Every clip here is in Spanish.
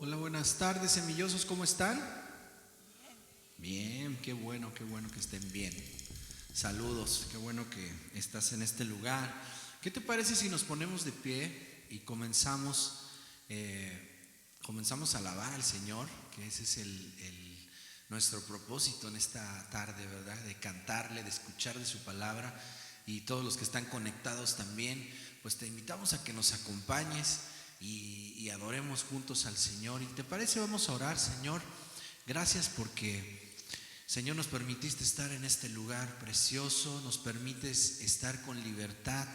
Hola, buenas tardes, semillosos, ¿cómo están? Bien, qué bueno que estén bien. Saludos, qué bueno que estás en este lugar. ¿Qué te parece si nos ponemos de pie y comenzamos a alabar al Señor? Que ese es nuestro propósito en esta tarde, ¿verdad? De cantarle, de escuchar de su palabra. Y todos los que están conectados también, pues te invitamos a que nos acompañes y adoremos juntos al Señor. ¿Y te parece? Vamos a orar. Señor, gracias porque, Señor, nos permitiste estar en este lugar precioso, nos permites estar con libertad,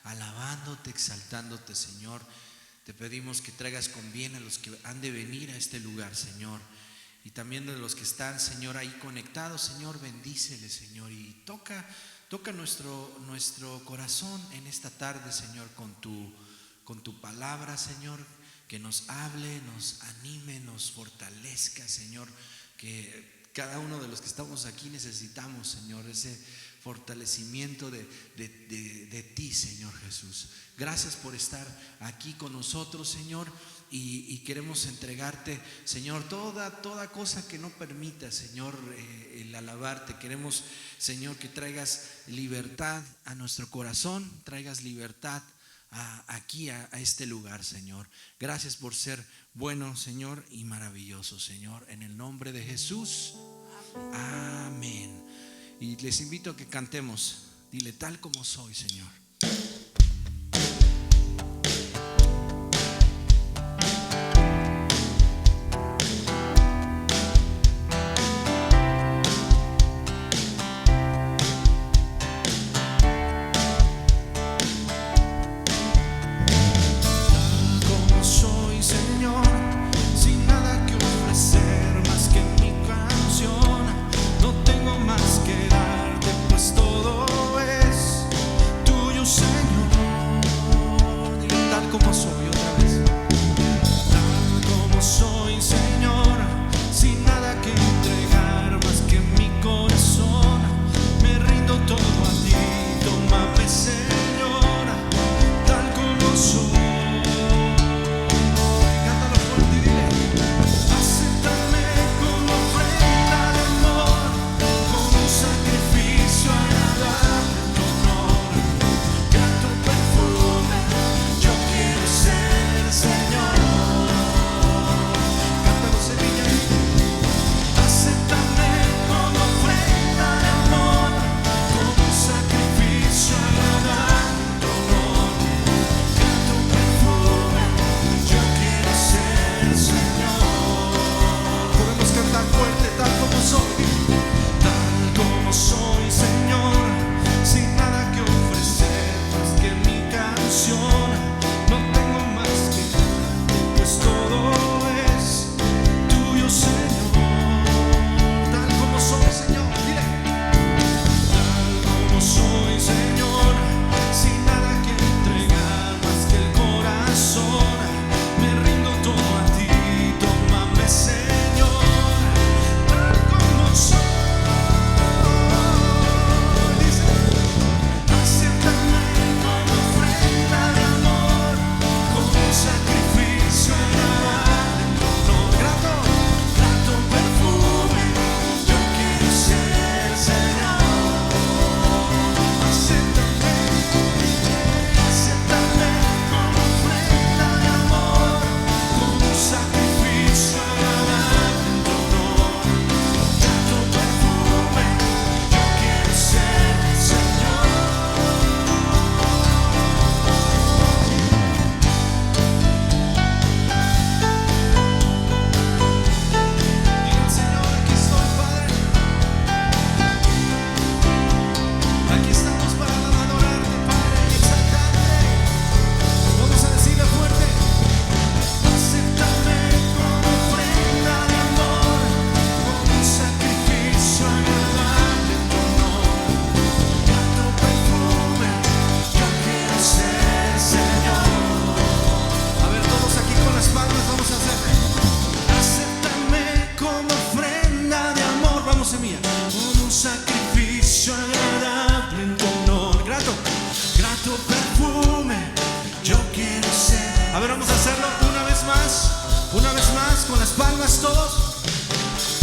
alabándote, exaltándote, Señor. Te pedimos que traigas con bien a los que han de venir a este lugar, Señor, y también de los que están, Señor, ahí conectados. Señor, bendíceles, Señor, y toca nuestro corazón en esta tarde, Señor, con tu palabra, Señor, que nos hable, nos anime, nos fortalezca, Señor, que cada uno de los que estamos aquí necesitamos, Señor, ese fortalecimiento de ti, Señor Jesús. Gracias por estar aquí con nosotros, Señor, y queremos entregarte, Señor, toda cosa que no permita, Señor, el alabarte. Queremos, Señor, que traigas libertad a nuestro corazón, traigas libertad aquí a este lugar, Señor. Gracias por ser bueno, Señor, y maravilloso, Señor, en el nombre de Jesús. Amén. Y les invito a que cantemos. Dile: tal como soy, Señor. Todo es tuyo, Señor.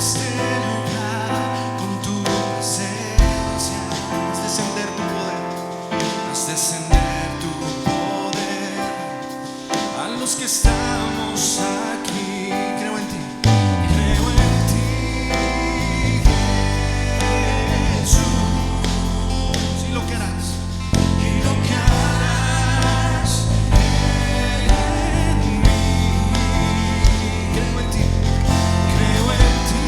este lugar con tu presencia. Haz descender tu poder, haz descender tu poder a los que estamos aquí. Creo en ti, creo en ti, Jesús, y lo que harás, y lo que harás en mí. Creo en ti, creo en ti,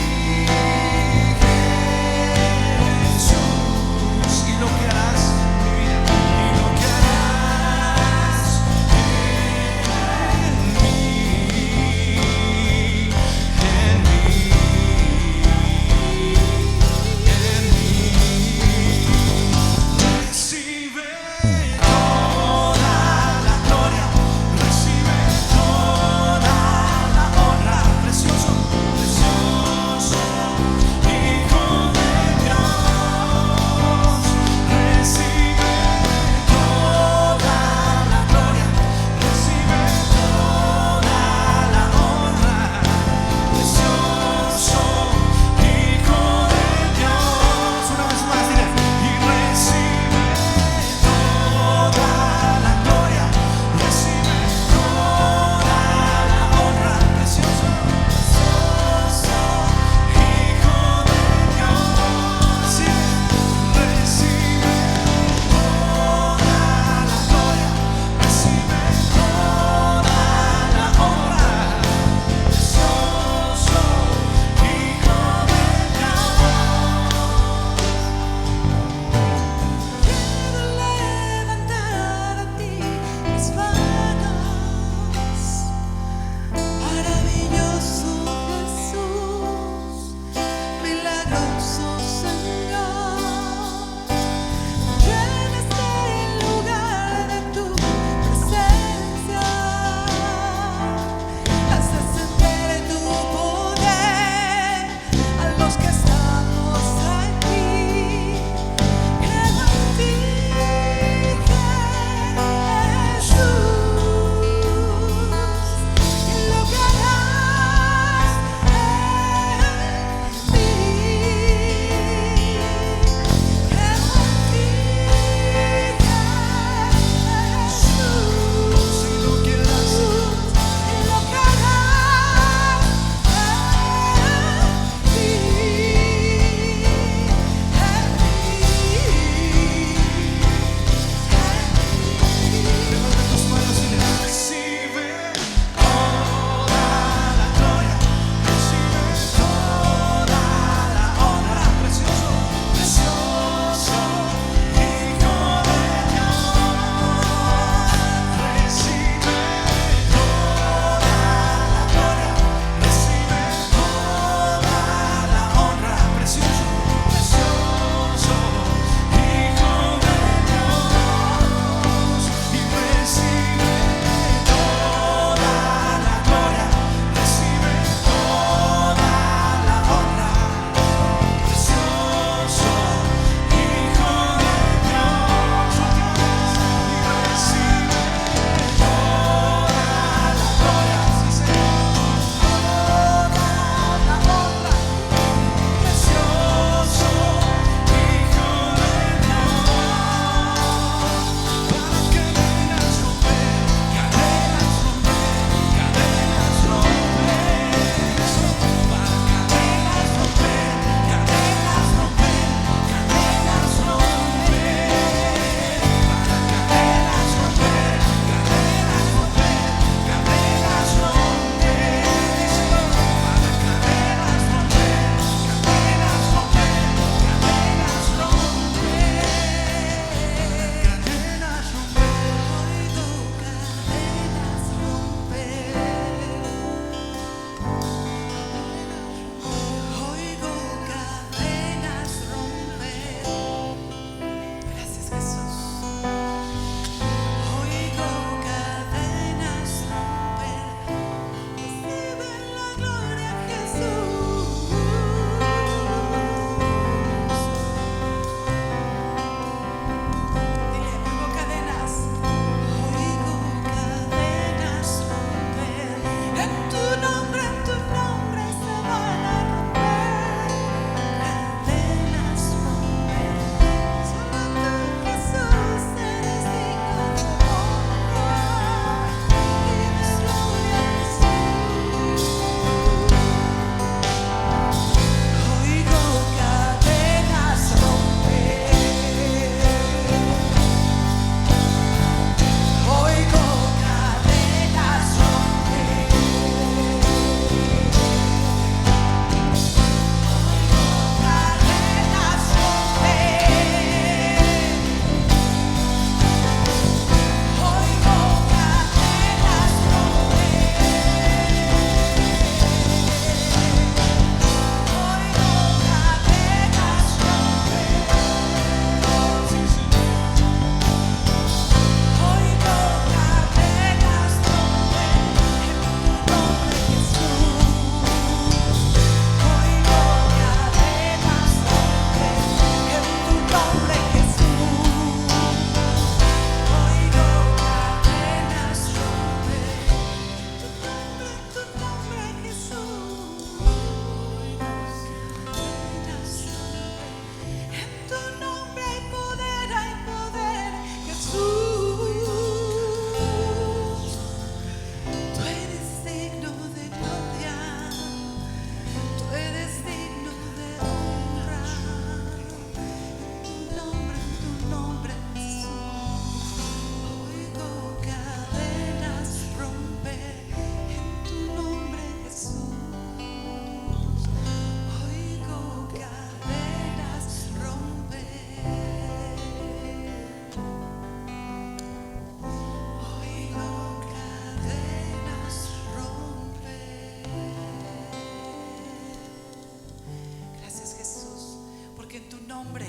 nombre,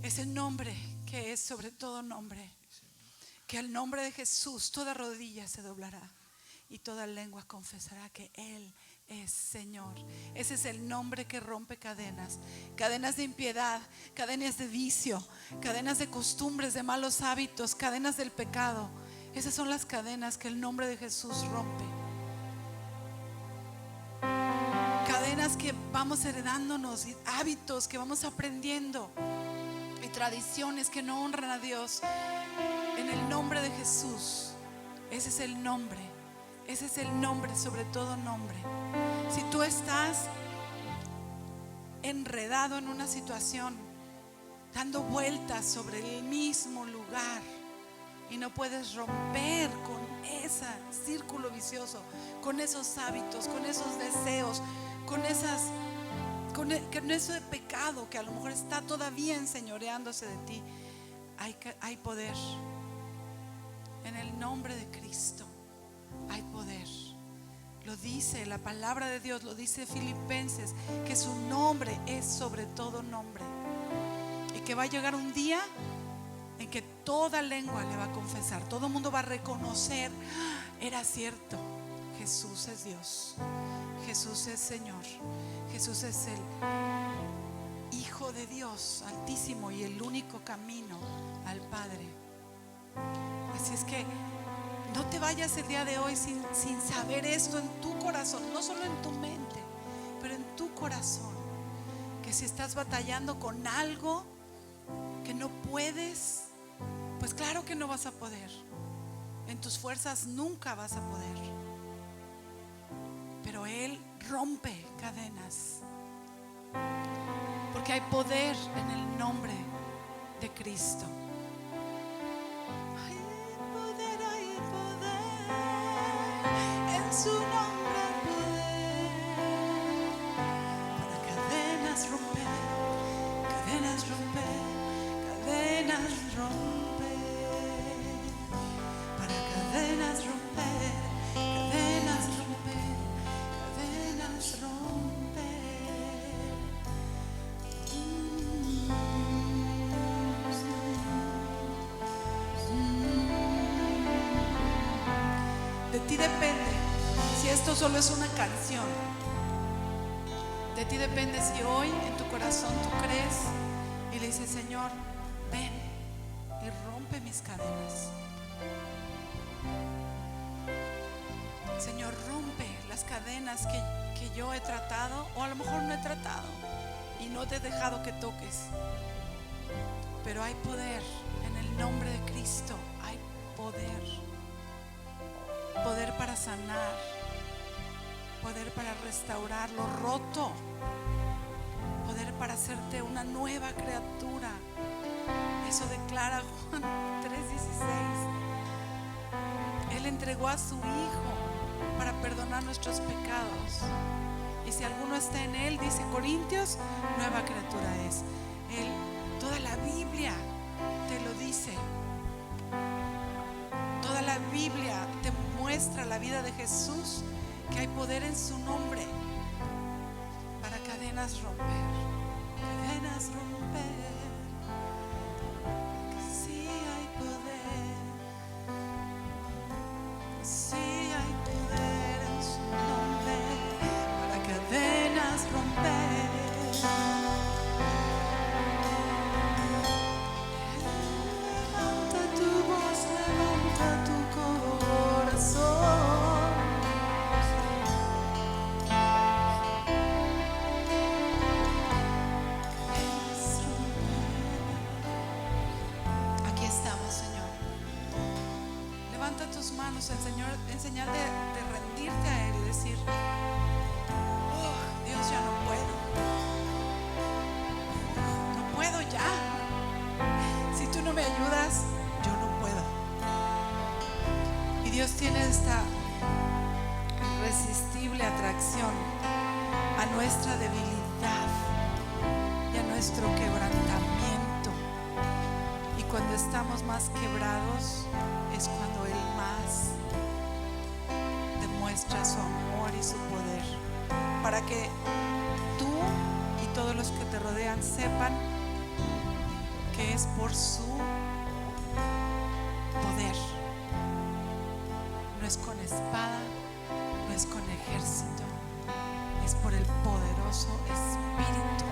ese nombre que es sobre todo nombre, que al nombre de Jesús toda rodilla se doblará y toda lengua confesará que Él es Señor. Ese es el nombre que rompe cadenas, cadenas de impiedad, cadenas de vicio, cadenas de costumbres, de malos hábitos, cadenas del pecado. Esas son las cadenas que el nombre de Jesús rompe. Cadenas que vamos heredándonos, y hábitos que vamos aprendiendo, y tradiciones que no honran a Dios. En el nombre de Jesús, ese es el nombre. Ese es el nombre, sobre todo nombre. Si tú estás enredado en una situación, dando vueltas sobre el mismo lugar, y no puedes romper con ese círculo vicioso, con esos hábitos, con esos deseos, con ese pecado que a lo mejor está todavía enseñoreándose de ti, hay poder. En el nombre de Cristo hay poder. Lo dice la palabra de Dios, lo dice Filipenses, que su nombre es sobre todo nombre, y que va a llegar un día en que toda lengua le va a confesar, todo el mundo va a reconocer: era cierto, Jesús es Dios, Jesús es Señor, Jesús es el Hijo de Dios Altísimo y el único camino al Padre. Así es que no te vayas el día de hoy sin saber esto en tu corazón, no solo en tu mente, pero en tu corazón. Que si estás batallando con algo que no puedes, pues claro que no vas a poder. En tus fuerzas nunca vas a poder. Pero Él rompe cadenas, porque hay poder en el nombre de Cristo. En su nombre hay poder para cadenas romper, cadenas romper, cadenas romper, para cadenas romper, cadenas romper, cadenas romper. De ti depende si esto solo es una canción. De ti depende si hoy en tu corazón tú crees y le dices: Señor, ven y rompe mis cadenas. Señor, rompe las cadenas que yo he tratado, o a lo mejor no he tratado y no te he dejado que toques. Pero hay poder en el nombre de Cristo. Hay poder. Poder para sanar, poder para restaurar lo roto, poder para hacerte una nueva criatura. Eso declara Juan 3:16. Él entregó a su Hijo para perdonar nuestros pecados, y si alguno está en Él, dice Corintios, nueva criatura es. Él, toda la Biblia te lo dice. Toda la Biblia te muestra la vida de Jesús, que hay poder en su nombre para cadenas romper, cadenas romper. Sí hay poder, sí hay poder en su nombre para cadenas romper. Levanta tu voz, levanta tu corazón. Aquí estamos, Señor. Levanta tus manos, el Señor, en señal de rendirte a Él y decir: oh, Dios, ya no puedo. No puedo ya. Si tú no me ayudas, yo no puedo. Y Dios tiene esta irresistible atracción a nuestra debilidad y a nuestro quebrantamiento. Y cuando estamos más quebrados es cuando Él más demuestra su amor y su poder, para que tú y todos los que te rodean sepan que es por su poder. No es con espada, no es con ejército, es por el poderoso Espíritu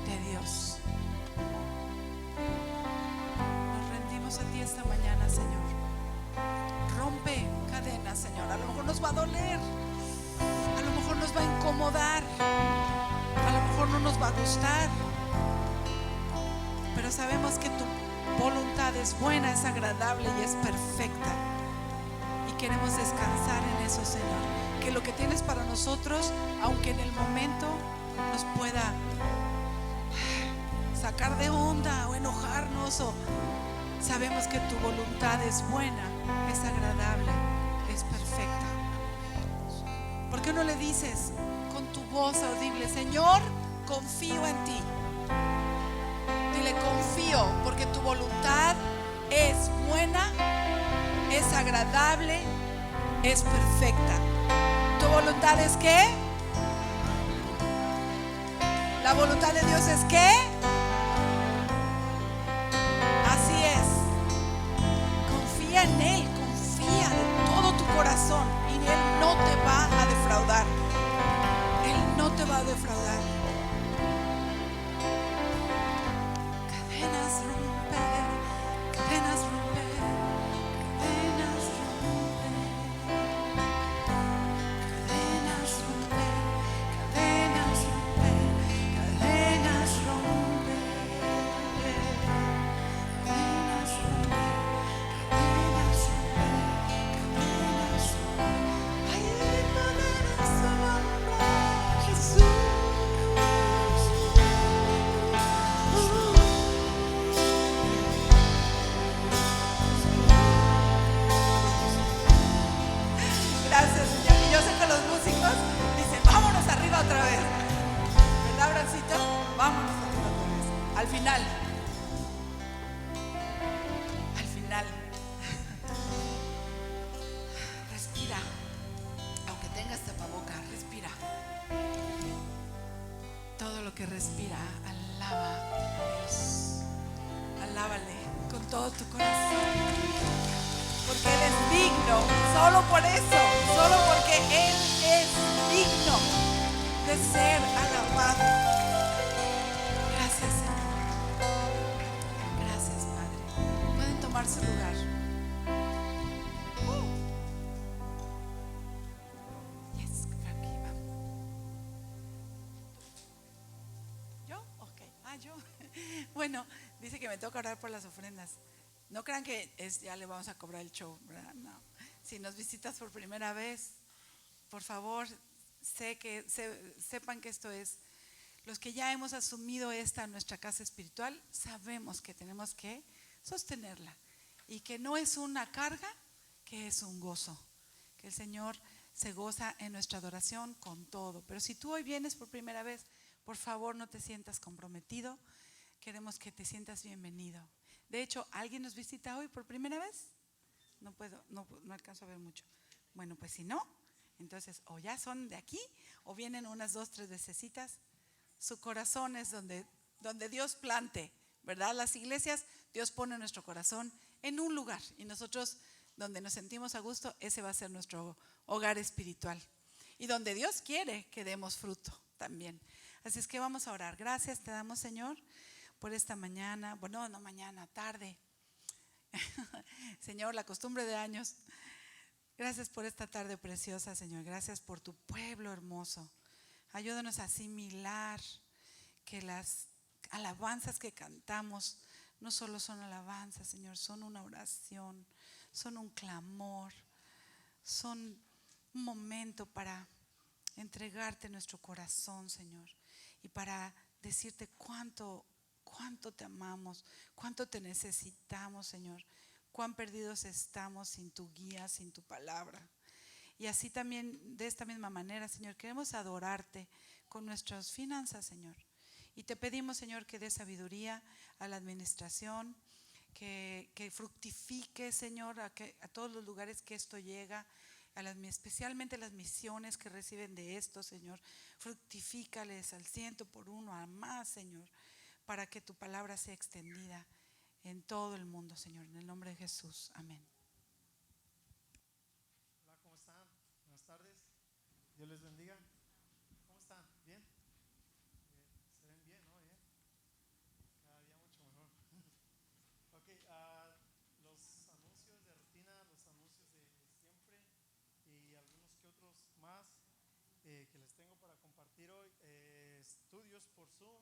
de Dios. Nos rendimos a ti esta mañana, Señor. Rompe cadenas, Señor. A lo mejor nos va a doler, a lo mejor nos va a incomodar, a lo mejor no nos va a gustar, pero sabemos que tu voluntad es buena, es agradable y es perfecta. Y queremos descansar en eso, Señor. Que lo que tienes para nosotros, aunque en el momento nos pueda sacar de onda o enojarnos, sabemos que tu voluntad es buena, es agradable, es perfecta. ¿Por qué no le dices con tu voz audible: Señor, confío en ti? Dile: confío, porque tu voluntad es buena, es agradable, es perfecta. ¿Tu voluntad es qué? La voluntad de Dios es qué? Así es. Confía en Él, confía de todo tu corazón y Él no te va a defraudar. Él no te va a defraudar. Cadenas romper, cadenas romper, cadenas romper, cadenas romper, cadenas romper, cadenas romper, cadenas romper, cadenas romper, cadenas romper. Hay poder en su nombre, Jesús. Gracias, Señor. Y yo sé que los músicos dicen: vámonos arriba otra vez. ¿Verdad, Abrancito? Vámonos arriba otra vez. Al final. Al final. Respira. Aunque tengas tapaboca, respira. Todo lo que respira, alaba a Dios. Alábale con todo tu corazón. Porque Él es digno, solo por eso, solo porque Él es digno de ser alabado. Gracias, Señor. Gracias, Padre. Pueden tomar su lugar. Yes, Frankie, vamos. ¿Yo? Ok. Yo. Bueno, dice que me toca orar por las ofrendas. No crean que ya le vamos a cobrar el show, ¿verdad? No. Si nos visitas por primera vez, por favor, sepan que esto es, los que ya hemos asumido esta nuestra casa espiritual, sabemos que tenemos que sostenerla y que no es una carga, que es un gozo, que el Señor se goza en nuestra adoración con todo. Pero si tú hoy vienes por primera vez, por favor no te sientas comprometido, queremos que te sientas bienvenido. De hecho, ¿alguien nos visita hoy por primera vez? No puedo, no alcanzo a ver mucho. Bueno, pues si no, entonces o ya son de aquí o vienen unas 2, 3 vecesitas. Su corazón es donde Dios plante, ¿verdad? Las iglesias, Dios pone nuestro corazón en un lugar y nosotros donde nos sentimos a gusto, ese va a ser nuestro hogar espiritual. Y donde Dios quiere que demos fruto también. Así es que vamos a orar. Gracias te damos, Señor, por esta mañana, bueno, no mañana, tarde. Señor, la costumbre de años. Gracias por esta tarde preciosa, Señor. Gracias por tu pueblo hermoso. Ayúdanos a asimilar que las alabanzas que cantamos no solo son alabanzas, Señor, son una oración, son un clamor, son un momento para entregarte nuestro corazón, Señor, y para decirte cuánto te amamos, cuánto te necesitamos, Señor, cuán perdidos estamos sin tu guía, sin tu palabra. Y así también, de esta misma manera, Señor, queremos adorarte con nuestras finanzas, Señor. Y te pedimos, Señor, que dé sabiduría a la administración, que fructifique, Señor, a todos los lugares que esto llega, especialmente las misiones que reciben de esto, Señor. Fructifícales al 100 por 1, a más, Señor, para que tu palabra sea extendida en todo el mundo, Señor. En el nombre de Jesús, amén. Hola, ¿cómo están? Buenas tardes. Dios les bendiga. ¿Cómo están? ¿Bien? ¿Se ven bien, no? ¿Bien? Cada día mucho mejor. Ok, los anuncios de rutina, los anuncios de siempre y algunos que otros más que les tengo para compartir hoy. Estudios por Zoom.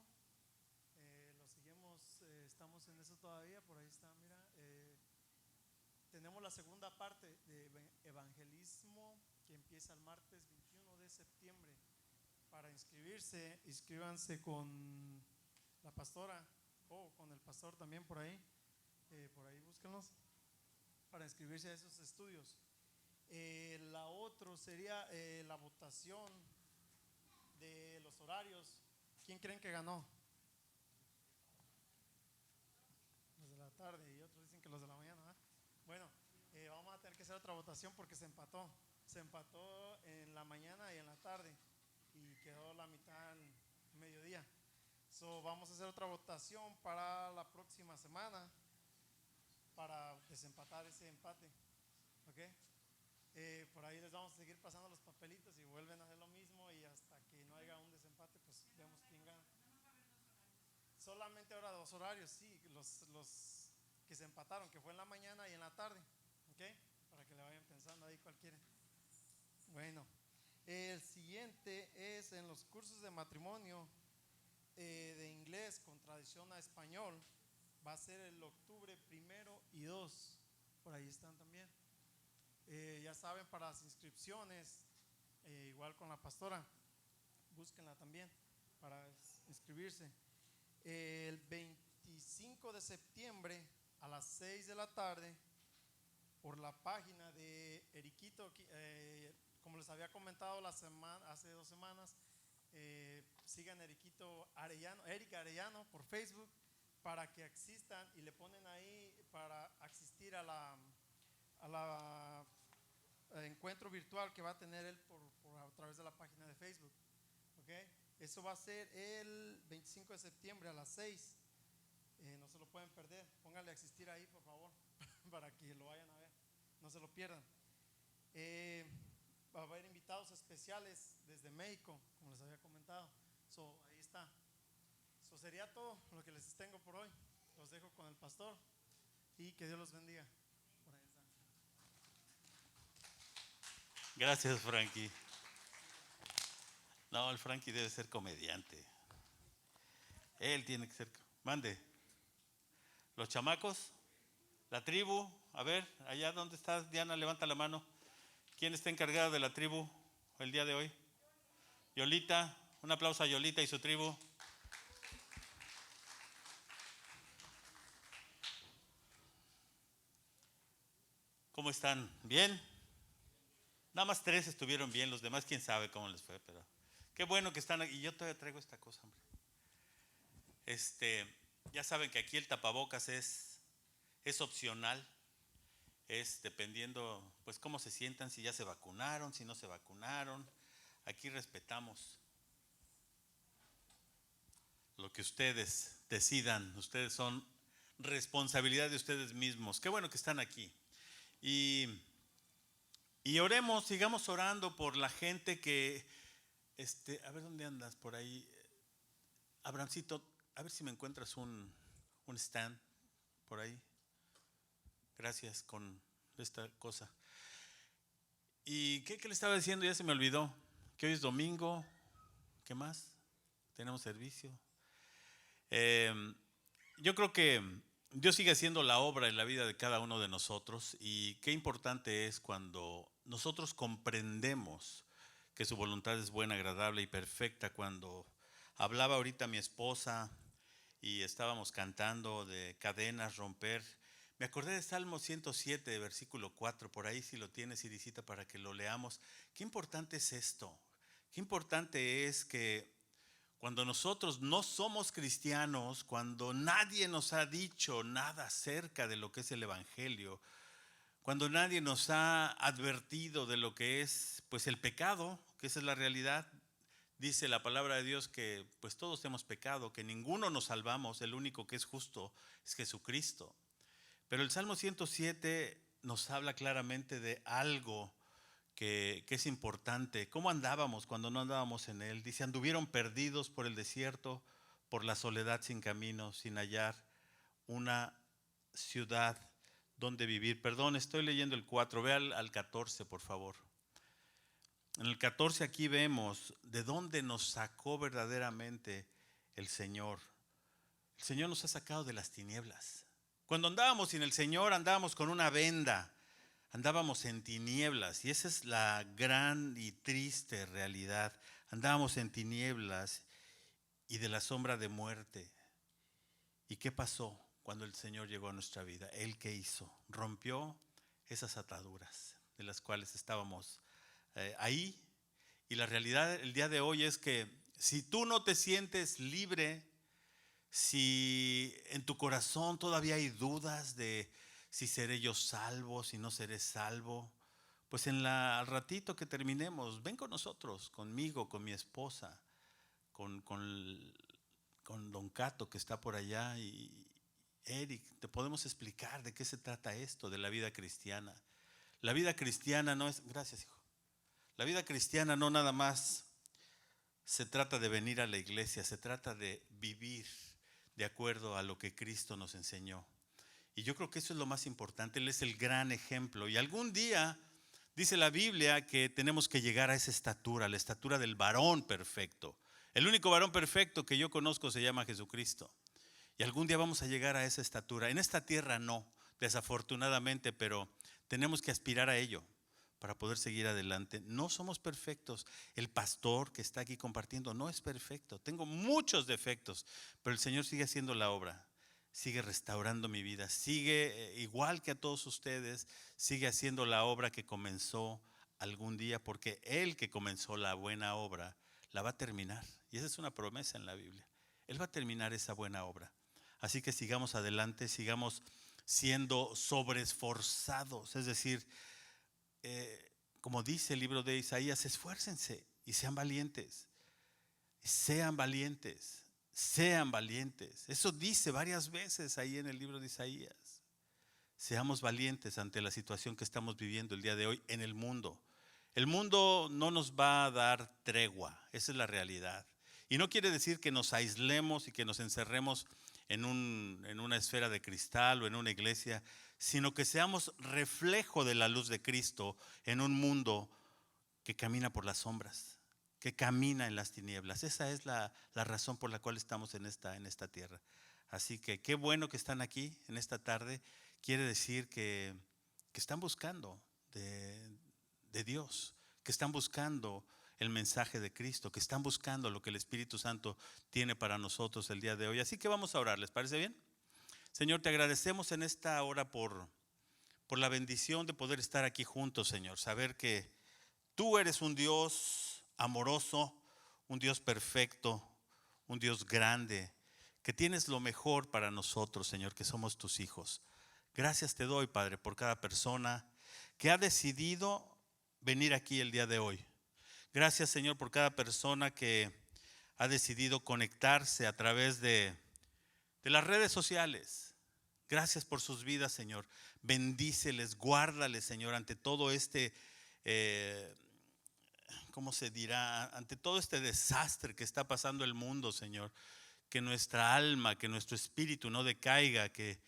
Lo seguimos, estamos en eso todavía, por ahí está, mira. Tenemos la segunda parte de evangelismo que empieza el martes 21 de septiembre. Para inscribirse, inscríbanse con la pastora o con el pastor también por ahí búsquenlos para inscribirse a esos estudios. La otra sería la votación de los horarios. ¿Quién creen que ganó? Los de la tarde y otros dicen que los de la mañana, ¿eh? Bueno, vamos a tener que hacer otra votación porque se empató en la mañana y en la tarde y quedó la mitad al mediodía. Vamos a hacer otra votación para la próxima semana para desempatar ese empate, ¿ok? Por ahí les vamos a seguir pasando los papelitos y vuelven a hacer lo mismo y hasta que no haya un desempate pues vemos quién gana. Solamente ahora 2 horarios, sí, los que se empataron, que fue en la mañana y en la tarde, ¿ok? Para que le vayan pensando ahí cuál quieren. Bueno, el siguiente es en los cursos de matrimonio de inglés con tradición a español. Va a ser el octubre 1 y 2. Por ahí están también. Ya saben, para las inscripciones, igual con la pastora, búsquenla también para inscribirse. El 25 de septiembre a las 6 de la tarde por la página de Eriquito, como les había comentado hace 2 semanas, sigan Eriquito Arellano, Erika Arellano por Facebook para que asistan y le ponen ahí para asistir a la encuentro virtual que va a tener él a través de la página de Facebook, ¿ok? Eso va a ser el 25 de septiembre a las 6. No se lo pueden perder. Pónganle a asistir ahí, por favor, para que lo vayan a ver. No se lo pierdan. Va a haber invitados especiales desde México, como les había comentado. Ahí está. Eso sería todo lo que les tengo por hoy. Los dejo con el pastor y que Dios los bendiga. Por ahí está. Gracias, Frankie. No, el Frankie debe ser comediante. Él tiene que ser. Mande. Los chamacos, la tribu. A ver, allá donde está Diana, levanta la mano. ¿Quién está encargado de la tribu el día de hoy? Yolita. Un aplauso a Yolita y su tribu. ¿Cómo están? ¿Bien? Nada más 3 estuvieron bien, los demás quién sabe cómo les fue, pero qué bueno que están aquí. Y yo todavía traigo esta cosa, hombre. Ya saben que aquí el tapabocas es opcional, es dependiendo pues cómo se sientan, si ya se vacunaron, si no se vacunaron. Aquí respetamos lo que ustedes decidan. Ustedes son responsabilidad de ustedes mismos. Qué bueno que están aquí. Y oremos, sigamos orando por la gente que, a ver dónde andas por ahí, Abrahamcito, a ver si me encuentras un stand por ahí. Gracias con esta cosa. ¿Y qué le estaba diciendo? Ya se me olvidó. Que hoy es domingo. ¿Qué más? Tenemos servicio. Yo creo que Dios sigue haciendo la obra en la vida de cada uno de nosotros y qué importante es cuando nosotros comprendemos que su voluntad es buena, agradable y perfecta. Cuando hablaba ahorita mi esposa y estábamos cantando de cadenas, romper, me acordé de Salmo 107, versículo 4, por ahí si lo tienes, Irisita, para que lo leamos. Qué importante es esto, qué importante es que cuando nosotros no somos cristianos, cuando nadie nos ha dicho nada acerca de lo que es el Evangelio, cuando nadie nos ha advertido de lo que es pues el pecado, que esa es la realidad. Dice la palabra de Dios que pues todos hemos pecado, que ninguno nos salvamos, el único que es justo es Jesucristo. Pero el Salmo 107 nos habla claramente de algo que es importante. ¿Cómo andábamos cuando no andábamos en Él? Dice, anduvieron perdidos por el desierto, por la soledad sin camino, sin hallar una ciudad donde vivir. Perdón, estoy leyendo el 4, ve al 14 por favor. En el 14 aquí vemos de dónde nos sacó verdaderamente el Señor. El Señor nos ha sacado de las tinieblas. Cuando andábamos sin el Señor, andábamos con una venda, andábamos en tinieblas, y esa es la gran y triste realidad. Andábamos en tinieblas y de la sombra de muerte. ¿Y qué pasó cuando el Señor llegó a nuestra vida? ¿Él qué hizo? Rompió esas ataduras de las cuales estábamos ahí. Y la realidad el día de hoy es que si tú no te sientes libre, si en tu corazón todavía hay dudas de si seré yo salvo, si no seré salvo, pues al ratito que terminemos, ven con nosotros, conmigo, con mi esposa, con Don Cato que está por allá, y Eric, te podemos explicar de qué se trata esto de la vida cristiana. La vida cristiana no es, gracias hijo, la vida cristiana no nada más se trata de venir a la iglesia, se trata de vivir de acuerdo a lo que Cristo nos enseñó. Y yo creo que eso es lo más importante. Él es el gran ejemplo. Y algún día dice la Biblia que tenemos que llegar a esa estatura, la estatura del varón perfecto. El único varón perfecto que yo conozco se llama Jesucristo. Y algún día vamos a llegar a esa estatura. En esta tierra no, desafortunadamente, pero tenemos que aspirar a ello para poder seguir adelante. No somos perfectos. El pastor que está aquí compartiendo no es perfecto. Tengo muchos defectos, pero el Señor sigue haciendo la obra. Sigue restaurando mi vida. Sigue, igual que a todos ustedes, sigue haciendo la obra que comenzó algún día, porque Él que comenzó la buena obra la va a terminar. Y esa es una promesa en la Biblia. Él va a terminar esa buena obra. Así que sigamos adelante, sigamos siendo sobreesforzados. Es decir, como dice el libro de Isaías, esfuércense y sean valientes. Sean valientes, sean valientes. Eso dice varias veces ahí en el libro de Isaías. Seamos valientes ante la situación que estamos viviendo el día de hoy en el mundo. El mundo no nos va a dar tregua, esa es la realidad. Y no quiere decir que nos aislemos y que nos encerremos en una esfera de cristal o en una iglesia, sino que seamos reflejo de la luz de Cristo en un mundo que camina por las sombras, que camina en las tinieblas. Esa es la razón por la cual estamos en esta tierra. Así que qué bueno que están aquí en esta tarde. Quiere decir que están buscando de Dios, que están buscando el mensaje de Cristo, que están buscando lo que el Espíritu Santo tiene para nosotros el día de hoy. Así que vamos a orar, ¿les parece bien? Señor, te agradecemos en esta hora por la bendición de poder estar aquí juntos, Señor. Saber que tú eres un Dios amoroso, un Dios perfecto, un Dios grande, que tienes lo mejor para nosotros, Señor, que somos tus hijos. Gracias te doy, Padre, por cada persona que ha decidido venir aquí el día de hoy. Gracias, Señor, por cada persona que ha decidido conectarse a través de las redes sociales. Gracias por sus vidas, Señor. Bendíceles, guárdales, Señor, ante todo ¿cómo se dirá? Ante todo este desastre que está pasando el mundo, Señor. Que nuestra alma, que nuestro espíritu no decaiga, que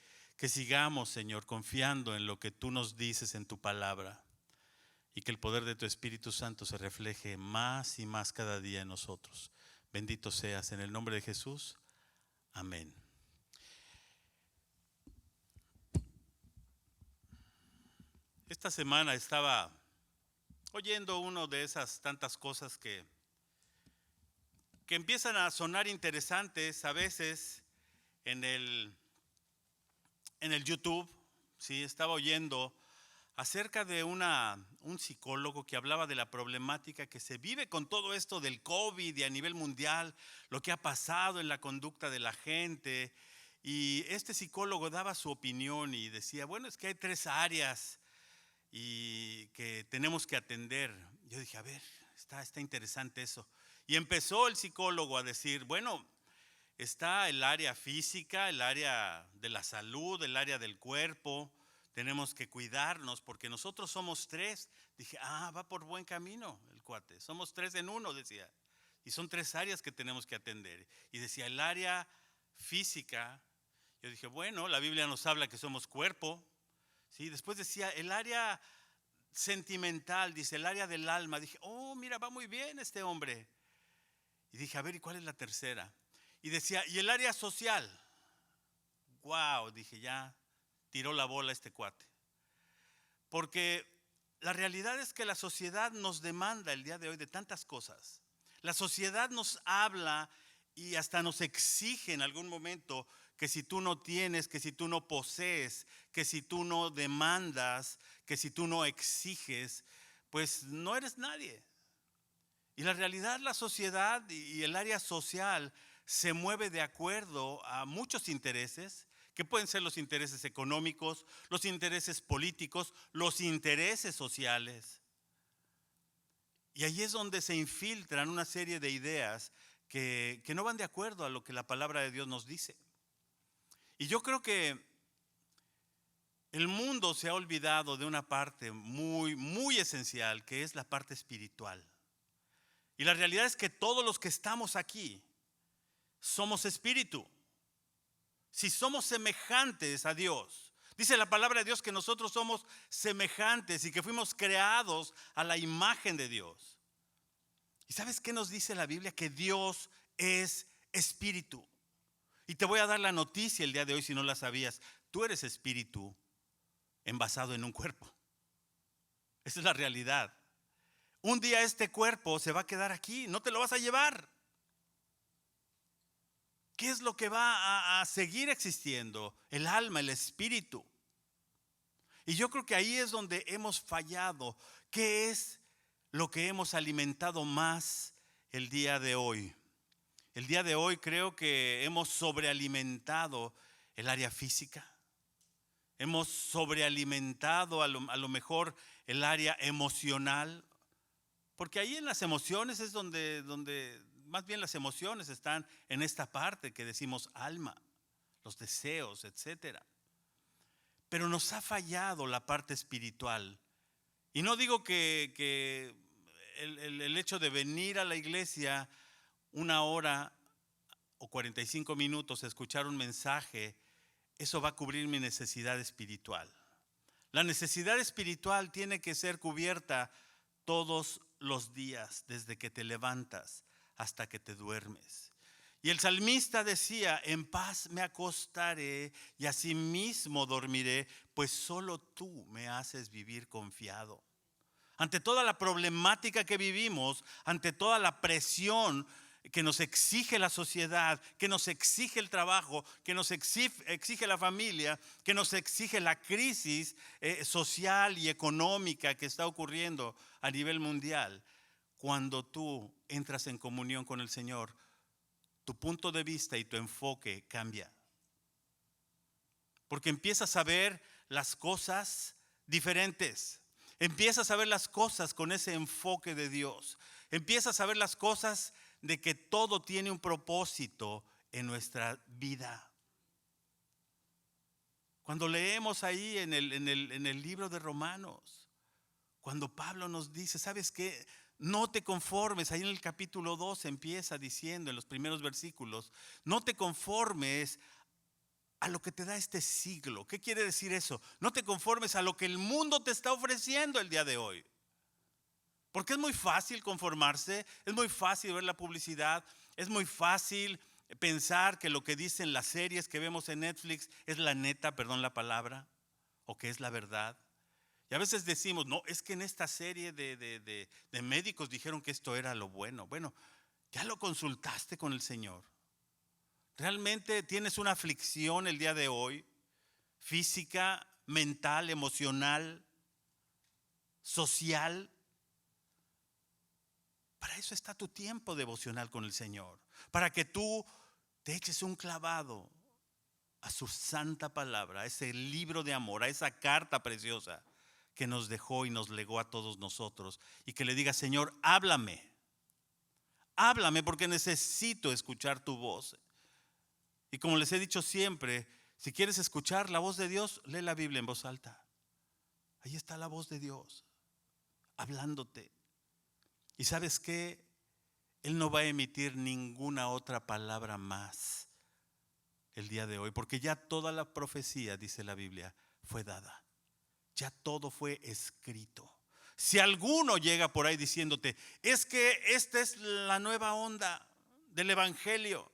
sigamos, Señor, confiando en lo que tú nos dices en tu palabra. Y que el poder de tu Espíritu Santo se refleje más y más cada día en nosotros. Bendito seas en el nombre de Jesús. Amén. Esta semana estaba oyendo una de esas tantas cosas que empiezan a sonar interesantes a veces en el YouTube. Sí, estaba oyendo acerca de un psicólogo que hablaba de la problemática que se vive con todo esto del COVID y a nivel mundial, lo que ha pasado en la conducta de la gente. Y este psicólogo daba su opinión y decía, bueno, es que hay 3 áreas y que tenemos que atender. Yo dije, a ver, está interesante eso. Y empezó el psicólogo a decir, bueno, está el área física, el área de la salud, el área del cuerpo. Tenemos que cuidarnos porque nosotros somos tres. Dije, va por buen camino el cuate. Somos 3 en 1, decía. Y son 3 áreas que tenemos que atender. Y decía, el área física. Yo dije, bueno, la Biblia nos habla que somos cuerpo. ¿Sí? Después decía, el área sentimental, dice, el área del alma. Dije, mira, va muy bien este hombre. Y dije, a ver, ¿y cuál es la tercera? Y decía, ¿y el área social? Wow, dije, ya tiró la bola este cuate. Porque la realidad es que la sociedad nos demanda el día de hoy de tantas cosas. La sociedad nos habla y hasta nos exige en algún momento que si tú no tienes, que si tú no posees, que si tú no demandas, que si tú no exiges, pues no eres nadie. Y la realidad, la sociedad y el área social se mueve de acuerdo a muchos intereses, que pueden ser los intereses económicos, los intereses políticos, los intereses sociales. Y ahí es donde se infiltran una serie de ideas que no van de acuerdo a lo que la palabra de Dios nos dice. Y yo creo que el mundo se ha olvidado de una parte muy, muy esencial, que es la parte espiritual. Y la realidad es que todos los que estamos aquí somos espíritu. Si somos semejantes a Dios, dice la palabra de Dios que nosotros somos semejantes y que fuimos creados a la imagen de Dios. ¿Y sabes qué nos dice la Biblia? Que Dios es espíritu. Y te voy a dar la noticia el día de hoy si no la sabías. Tú eres espíritu envasado en un cuerpo. Esa es la realidad. Un día este cuerpo se va a quedar aquí, no te lo vas a llevar. ¿Qué es lo que va a seguir existiendo? El alma, el espíritu. Y yo creo que ahí es donde hemos fallado. ¿Qué es lo que hemos alimentado más el día de hoy? El día de hoy creo que hemos sobrealimentado el área física. Hemos sobrealimentado a lo mejor el área emocional. Porque ahí en las emociones es donde más bien las emociones están en esta parte que decimos alma, los deseos, etcétera. Pero nos ha fallado la parte espiritual. Y no digo que el hecho de venir a la iglesia 1 hora o 45 minutos a escuchar un mensaje, eso va a cubrir mi necesidad espiritual. La necesidad espiritual tiene que ser cubierta todos los días, desde que te levantas hasta que te duermes. Y el salmista decía, en paz me acostaré y asimismo dormiré, pues solo tú me haces vivir confiado. Ante toda la problemática que vivimos, ante toda la presión que nos exige la sociedad, que nos exige el trabajo, que nos exige la familia, que nos exige la crisis social y económica que está ocurriendo a nivel mundial, cuando tú entras en comunión con el Señor, tu punto de vista y tu enfoque cambia. Porque empiezas a ver las cosas diferentes. Empiezas a ver las cosas con ese enfoque de Dios. Empiezas a ver las cosas de que todo tiene un propósito en nuestra vida. Cuando leemos ahí en el libro de Romanos, cuando Pablo nos dice, ¿sabes qué? No te conformes, ahí en el capítulo 2 empieza diciendo en los primeros versículos, no te conformes a lo que te da este siglo. ¿Qué quiere decir eso? No te conformes a lo que el mundo te está ofreciendo el día de hoy. Porque es muy fácil conformarse, es muy fácil ver la publicidad, es muy fácil pensar que lo que dicen las series que vemos en Netflix es la neta, perdón la palabra, o que es la verdad. Y a veces decimos, no, es que en esta serie de médicos dijeron que esto era lo bueno. Bueno, ¿ya lo consultaste con el Señor? ¿Realmente tienes una aflicción el día de hoy? Física, mental, emocional, social. Para eso está tu tiempo devocional con el Señor. Para que tú te eches un clavado a su santa palabra, a ese libro de amor, a esa carta preciosa que nos dejó y nos legó a todos nosotros. Y que le diga: Señor, háblame. Háblame porque necesito escuchar tu voz. Y como les he dicho siempre, si quieres escuchar la voz de Dios, lee la Biblia en voz alta. Ahí está la voz de Dios hablándote. ¿Y sabes qué? Él no va a emitir ninguna otra palabra más el día de hoy, porque ya toda la profecía, dice la Biblia, fue dada. Ya todo fue escrito. Si alguno llega por ahí diciéndote: es que esta es la nueva onda del evangelio.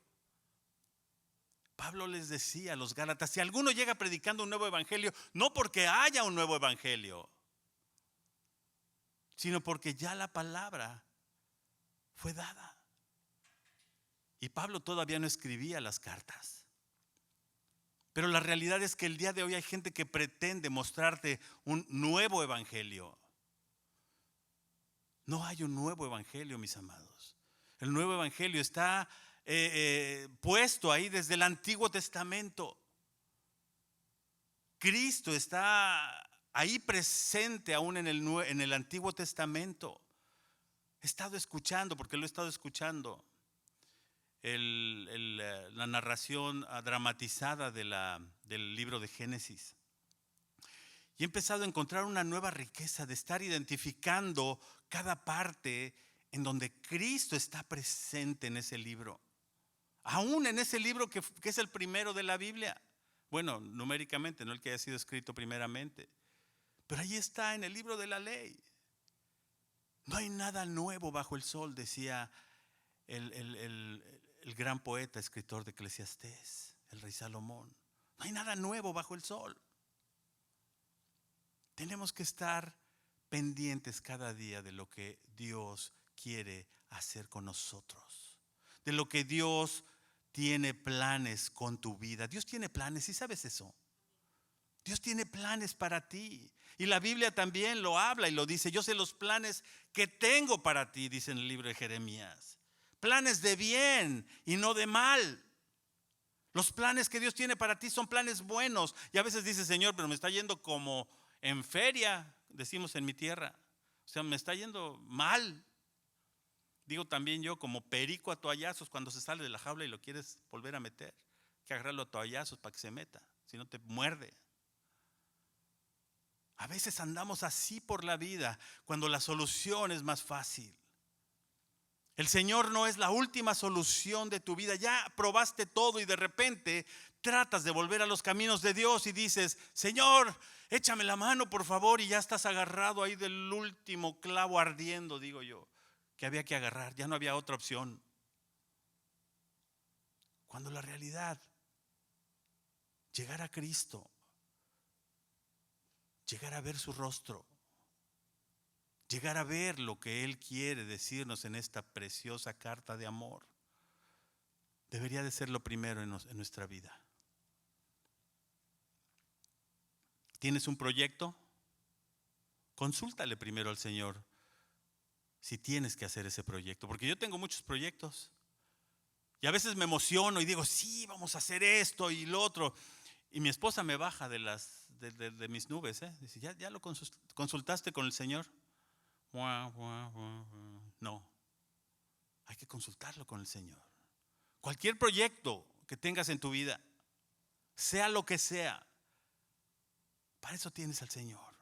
Pablo les decía a los Gálatas: si alguno llega predicando un nuevo evangelio, no porque haya un nuevo evangelio, sino porque ya la palabra fue dada. Y Pablo todavía no escribía las cartas. Pero la realidad es que el día de hoy hay gente que pretende mostrarte un nuevo evangelio. No hay un nuevo evangelio, mis amados. El nuevo evangelio está puesto ahí desde el Antiguo Testamento. Cristo está ahí presente aún en el Antiguo Testamento. He estado escuchando, porque lo he estado escuchando, la narración dramatizada del libro de Génesis. Y he empezado a encontrar una nueva riqueza de estar identificando cada parte en donde Cristo está presente en ese libro. Aún en ese libro que es el primero de la Biblia. Bueno, numéricamente, no el que haya sido escrito primeramente. Pero ahí está en el libro de la ley. No hay nada nuevo bajo el sol, decía el gran poeta, escritor de Eclesiastés, el rey Salomón. No hay nada nuevo bajo el sol. Tenemos que estar pendientes cada día de lo que Dios quiere hacer con nosotros, de lo que Dios tiene planes con tu vida. Dios tiene planes, ¿y sabes eso? Dios tiene planes para ti. Y la Biblia también lo habla y lo dice: yo sé los planes que tengo para ti, dice en el libro de Jeremías. Planes de bien y no de mal. Los planes que Dios tiene para ti son planes buenos. Y a veces dices: Señor, pero me está yendo como en feria, decimos en mi tierra. O sea, me está yendo mal. Digo también yo, como perico a toallazos cuando se sale de la jaula y lo quieres volver a meter. Hay que agarrarlo a toallazos para que se meta, si no te muerde. A veces andamos así por la vida cuando la solución es más fácil. El Señor no es la última solución de tu vida. Ya probaste todo y de repente tratas de volver a los caminos de Dios y dices: Señor, échame la mano por favor, y ya estás agarrado ahí del último clavo ardiendo, digo yo, que había que agarrar. Ya no había otra opción. Cuando la realidad, llegar a Cristo, llegar a ver su rostro, llegar a ver lo que Él quiere decirnos en esta preciosa carta de amor, debería de ser lo primero en nuestra vida. ¿Tienes un proyecto? Consúltale primero al Señor si tienes que hacer ese proyecto, porque yo tengo muchos proyectos y a veces me emociono y digo: sí, vamos a hacer esto y lo otro, y mi esposa me baja de mis nubes. Dice: ¿Ya lo consultaste con el Señor? No, hay que consultarlo con el Señor. Cualquier proyecto que tengas en tu vida, sea lo que sea, para eso tienes al Señor.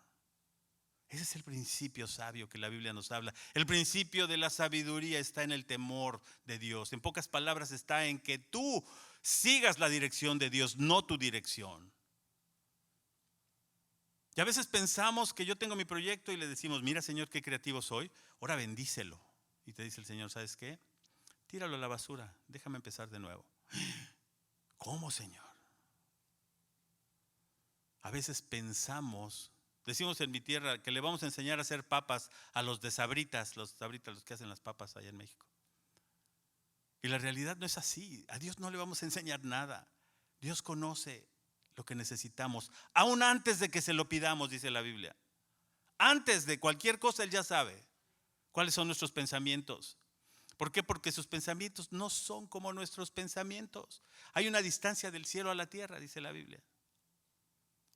Ese es el principio sabio que la Biblia nos habla. El principio de la sabiduría está en el temor de Dios. En pocas palabras, está en que tú sigas la dirección de Dios, no tu dirección. Y a veces pensamos que yo tengo mi proyecto y le decimos: mira, Señor, qué creativo soy, ahora bendícelo. Y te dice el Señor: ¿sabes qué? Tíralo a la basura, déjame empezar de nuevo. ¿Cómo, Señor? A veces pensamos, decimos en mi tierra, que le vamos a enseñar a hacer papas a los de Sabritas, los que hacen las papas allá en México. Y la realidad no es así. A Dios no le vamos a enseñar nada. Dios conoce lo que necesitamos, aún antes de que se lo pidamos, dice la Biblia. Antes de cualquier cosa Él ya sabe cuáles son nuestros pensamientos. ¿Por qué? Porque sus pensamientos no son como nuestros pensamientos. Hay una distancia del cielo a la tierra, dice la Biblia.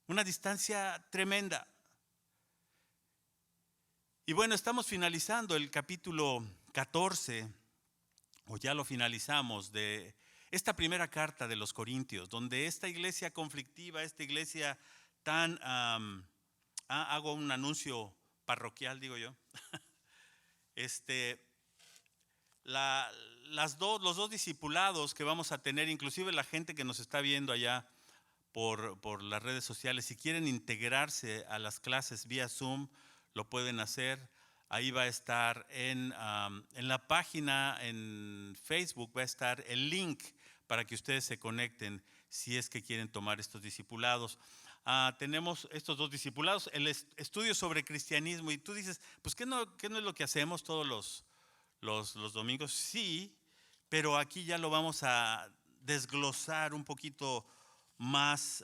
Una distancia tremenda. Y bueno, estamos finalizando el capítulo 14, o ya lo finalizamos, de esta primera carta de los Corintios, donde esta iglesia conflictiva, esta iglesia tan, hago un anuncio parroquial, digo yo, los dos discipulados que vamos a tener, inclusive la gente que nos está viendo allá por las redes sociales, si quieren integrarse a las clases vía Zoom, lo pueden hacer. Ahí va a estar en la página, en Facebook va a estar el link para que ustedes se conecten si es que quieren tomar estos discipulados. Tenemos estos dos discipulados, el estudio sobre cristianismo, y tú dices, pues ¿qué no es lo que hacemos todos los domingos? Sí, pero aquí ya lo vamos a desglosar un poquito más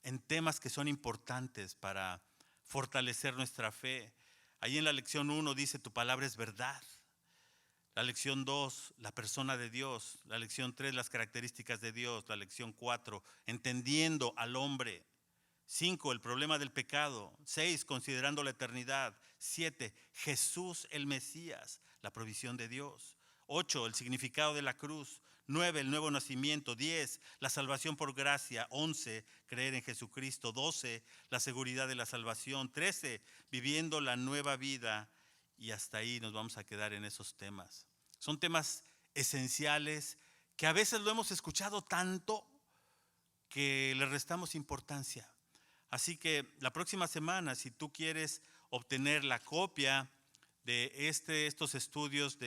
en temas que son importantes para fortalecer nuestra fe. Ahí en la lección 1 dice, tu palabra es verdad. La lección 2, la persona de Dios. La lección 3, las características de Dios. La lección 4, entendiendo al hombre. 5, el problema del pecado. 6, considerando la eternidad. 7, Jesús el Mesías, la provisión de Dios. 8, el significado de la cruz. 9, el nuevo nacimiento. 10, la salvación por gracia. 11, creer en Jesucristo. 12, la seguridad de la salvación. 13, viviendo la nueva vida. Y hasta ahí nos vamos a quedar en esos temas. Son temas esenciales que a veces lo hemos escuchado tanto que le restamos importancia. Así que la próxima semana, si tú quieres obtener la copia de estos estudios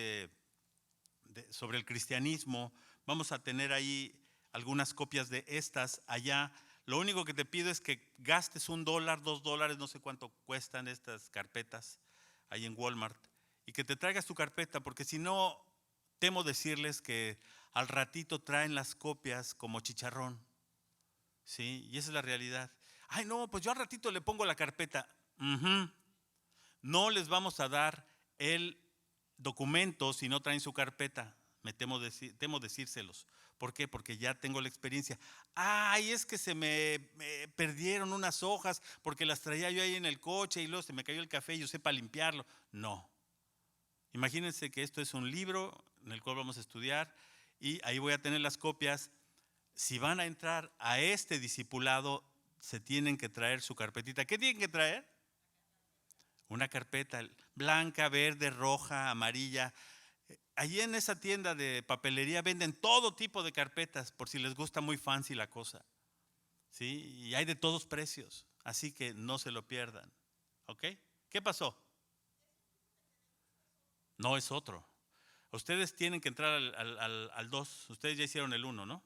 sobre el cristianismo, vamos a tener ahí algunas copias de estas allá. Lo único que te pido es que gastes $1, $2, no sé cuánto cuestan estas carpetas ahí en Walmart, y que te traigas tu carpeta, porque si no, temo decirles que al ratito traen las copias como chicharrón, ¿sí? Y esa es la realidad. Ay, no, pues yo al ratito le pongo la carpeta. No les vamos a dar el documento si no traen su carpeta. Temo decírselos. ¿Por qué? Porque ya tengo la experiencia. Ay, es que se me perdieron unas hojas porque las traía yo ahí en el coche y luego se me cayó el café y yo sé para limpiarlo. No. Imagínense que esto es un libro en el cual vamos a estudiar y ahí voy a tener las copias. Si van a entrar a este discipulado, se tienen que traer su carpetita. ¿Qué tienen que traer? Una carpeta blanca, verde, roja, amarilla. Allí en esa tienda de papelería venden todo tipo de carpetas, por si les gusta muy fancy la cosa, ¿sí? Y hay de todos precios, así que no se lo pierdan, ¿ok? ¿Qué pasó? No, es otro. Ustedes tienen que entrar al 2, ustedes ya hicieron el 1, ¿no?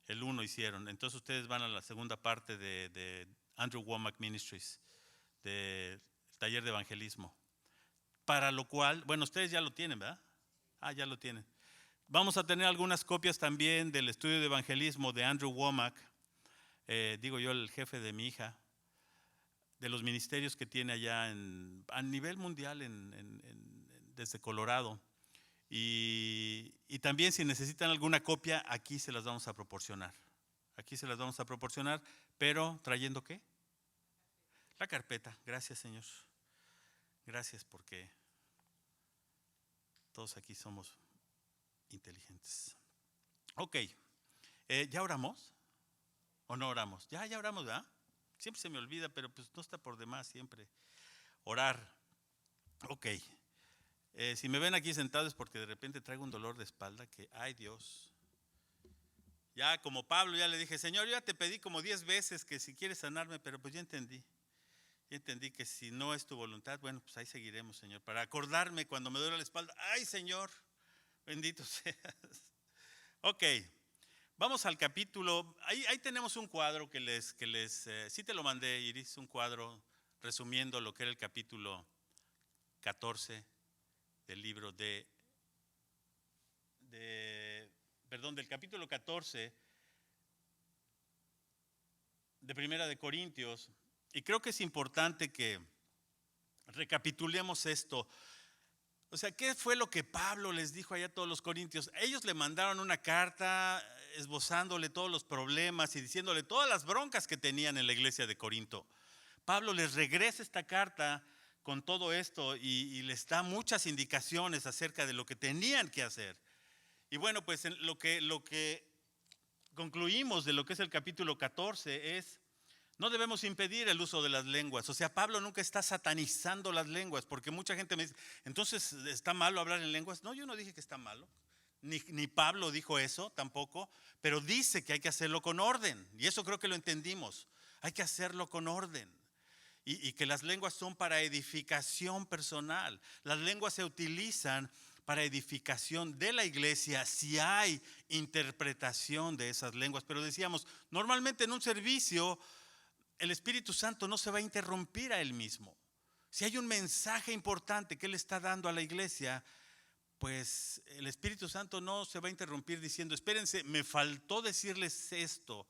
El 1 hicieron, entonces ustedes van a la segunda parte de Andrew Womack Ministries, del taller de evangelismo. Para lo cual, bueno, ustedes ya lo tienen, ¿verdad? Ya lo tienen. Vamos a tener algunas copias también del estudio de evangelismo de Andrew Womack, digo yo, el jefe de mi hija, de los ministerios que tiene allá a nivel mundial desde Colorado. Y también si necesitan alguna copia, aquí se las vamos a proporcionar. Aquí se las vamos a proporcionar, pero ¿trayendo qué? La carpeta. Gracias, Señor. Gracias porque todos aquí somos inteligentes. Ok, ¿ya oramos? ¿O no oramos? Ya oramos, ¿verdad? Siempre se me olvida, pero pues no está por demás siempre orar. Ok, si me ven aquí sentado es porque de repente traigo un dolor de espalda que, ay Dios. Ya como Pablo ya le dije, Señor, yo ya te pedí como 10 veces que si quieres sanarme, pero pues ya entendí. Y entendí que si no es tu voluntad, bueno, pues ahí seguiremos, Señor. Para acordarme cuando me duele la espalda, ¡ay, Señor! Bendito seas. Ok, vamos al capítulo. Ahí tenemos un cuadro que sí te lo mandé, Iris, un cuadro resumiendo lo que era el capítulo 14 del libro del capítulo 14 de Primera de Corintios. Y creo que es importante que recapitulemos esto. O sea, ¿qué fue lo que Pablo les dijo allá a todos los corintios? Ellos le mandaron una carta esbozándole todos los problemas y diciéndole todas las broncas que tenían en la iglesia de Corinto. Pablo les regresa esta carta con todo esto y les da muchas indicaciones acerca de lo que tenían que hacer. Y bueno, pues lo que concluimos de lo que es el capítulo 14 es: no debemos impedir el uso de las lenguas. O sea, Pablo nunca está satanizando las lenguas, porque mucha gente me dice, entonces, ¿está malo hablar en lenguas? No, yo no dije que está malo, ni Pablo dijo eso tampoco, pero dice que hay que hacerlo con orden, y eso creo que lo entendimos. Hay que hacerlo con orden, y que las lenguas son para edificación personal. Las lenguas se utilizan para edificación de la iglesia si hay interpretación de esas lenguas. Pero decíamos, normalmente en un servicio el Espíritu Santo no se va a interrumpir a él mismo. Si hay un mensaje importante que él está dando a la iglesia, pues el Espíritu Santo no se va a interrumpir diciendo, espérense, me faltó decirles esto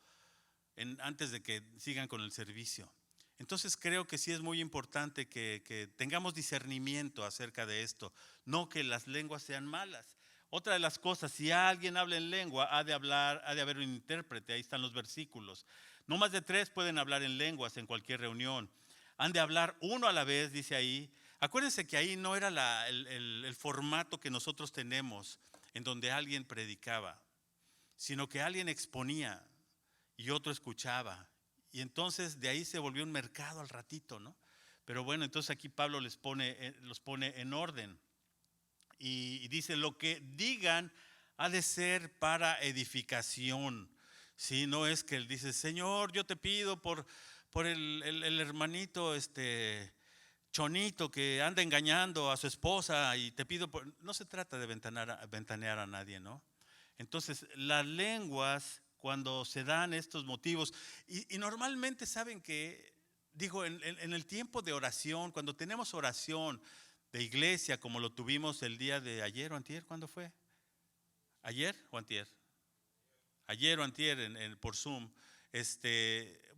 antes de que sigan con el servicio. Entonces creo que sí es muy importante que tengamos discernimiento acerca de esto, no que las lenguas sean malas. Otra de las cosas, si alguien habla en lengua, ha de haber un intérprete, ahí están los versículos. No más de 3 pueden hablar en lenguas en cualquier reunión. Han de hablar uno a la vez, dice ahí. Acuérdense que ahí no era el formato que nosotros tenemos, en donde alguien predicaba, sino que alguien exponía y otro escuchaba. Y entonces de ahí se volvió un mercado al ratito, ¿no? Pero bueno, entonces aquí Pablo los pone en orden. Y dice, lo que digan ha de ser para edificación. Sí, no es que él dice, Señor, yo te pido por el hermanito Chonito que anda engañando a su esposa y te pido por... No se trata de ventanear a nadie, ¿no? Entonces, las lenguas, cuando se dan estos motivos, y normalmente saben que, digo, en el tiempo de oración, cuando tenemos oración de iglesia, como lo tuvimos el día de ayer o antier, ¿cuándo fue? ¿Ayer o antier? Ayer o antier por Zoom,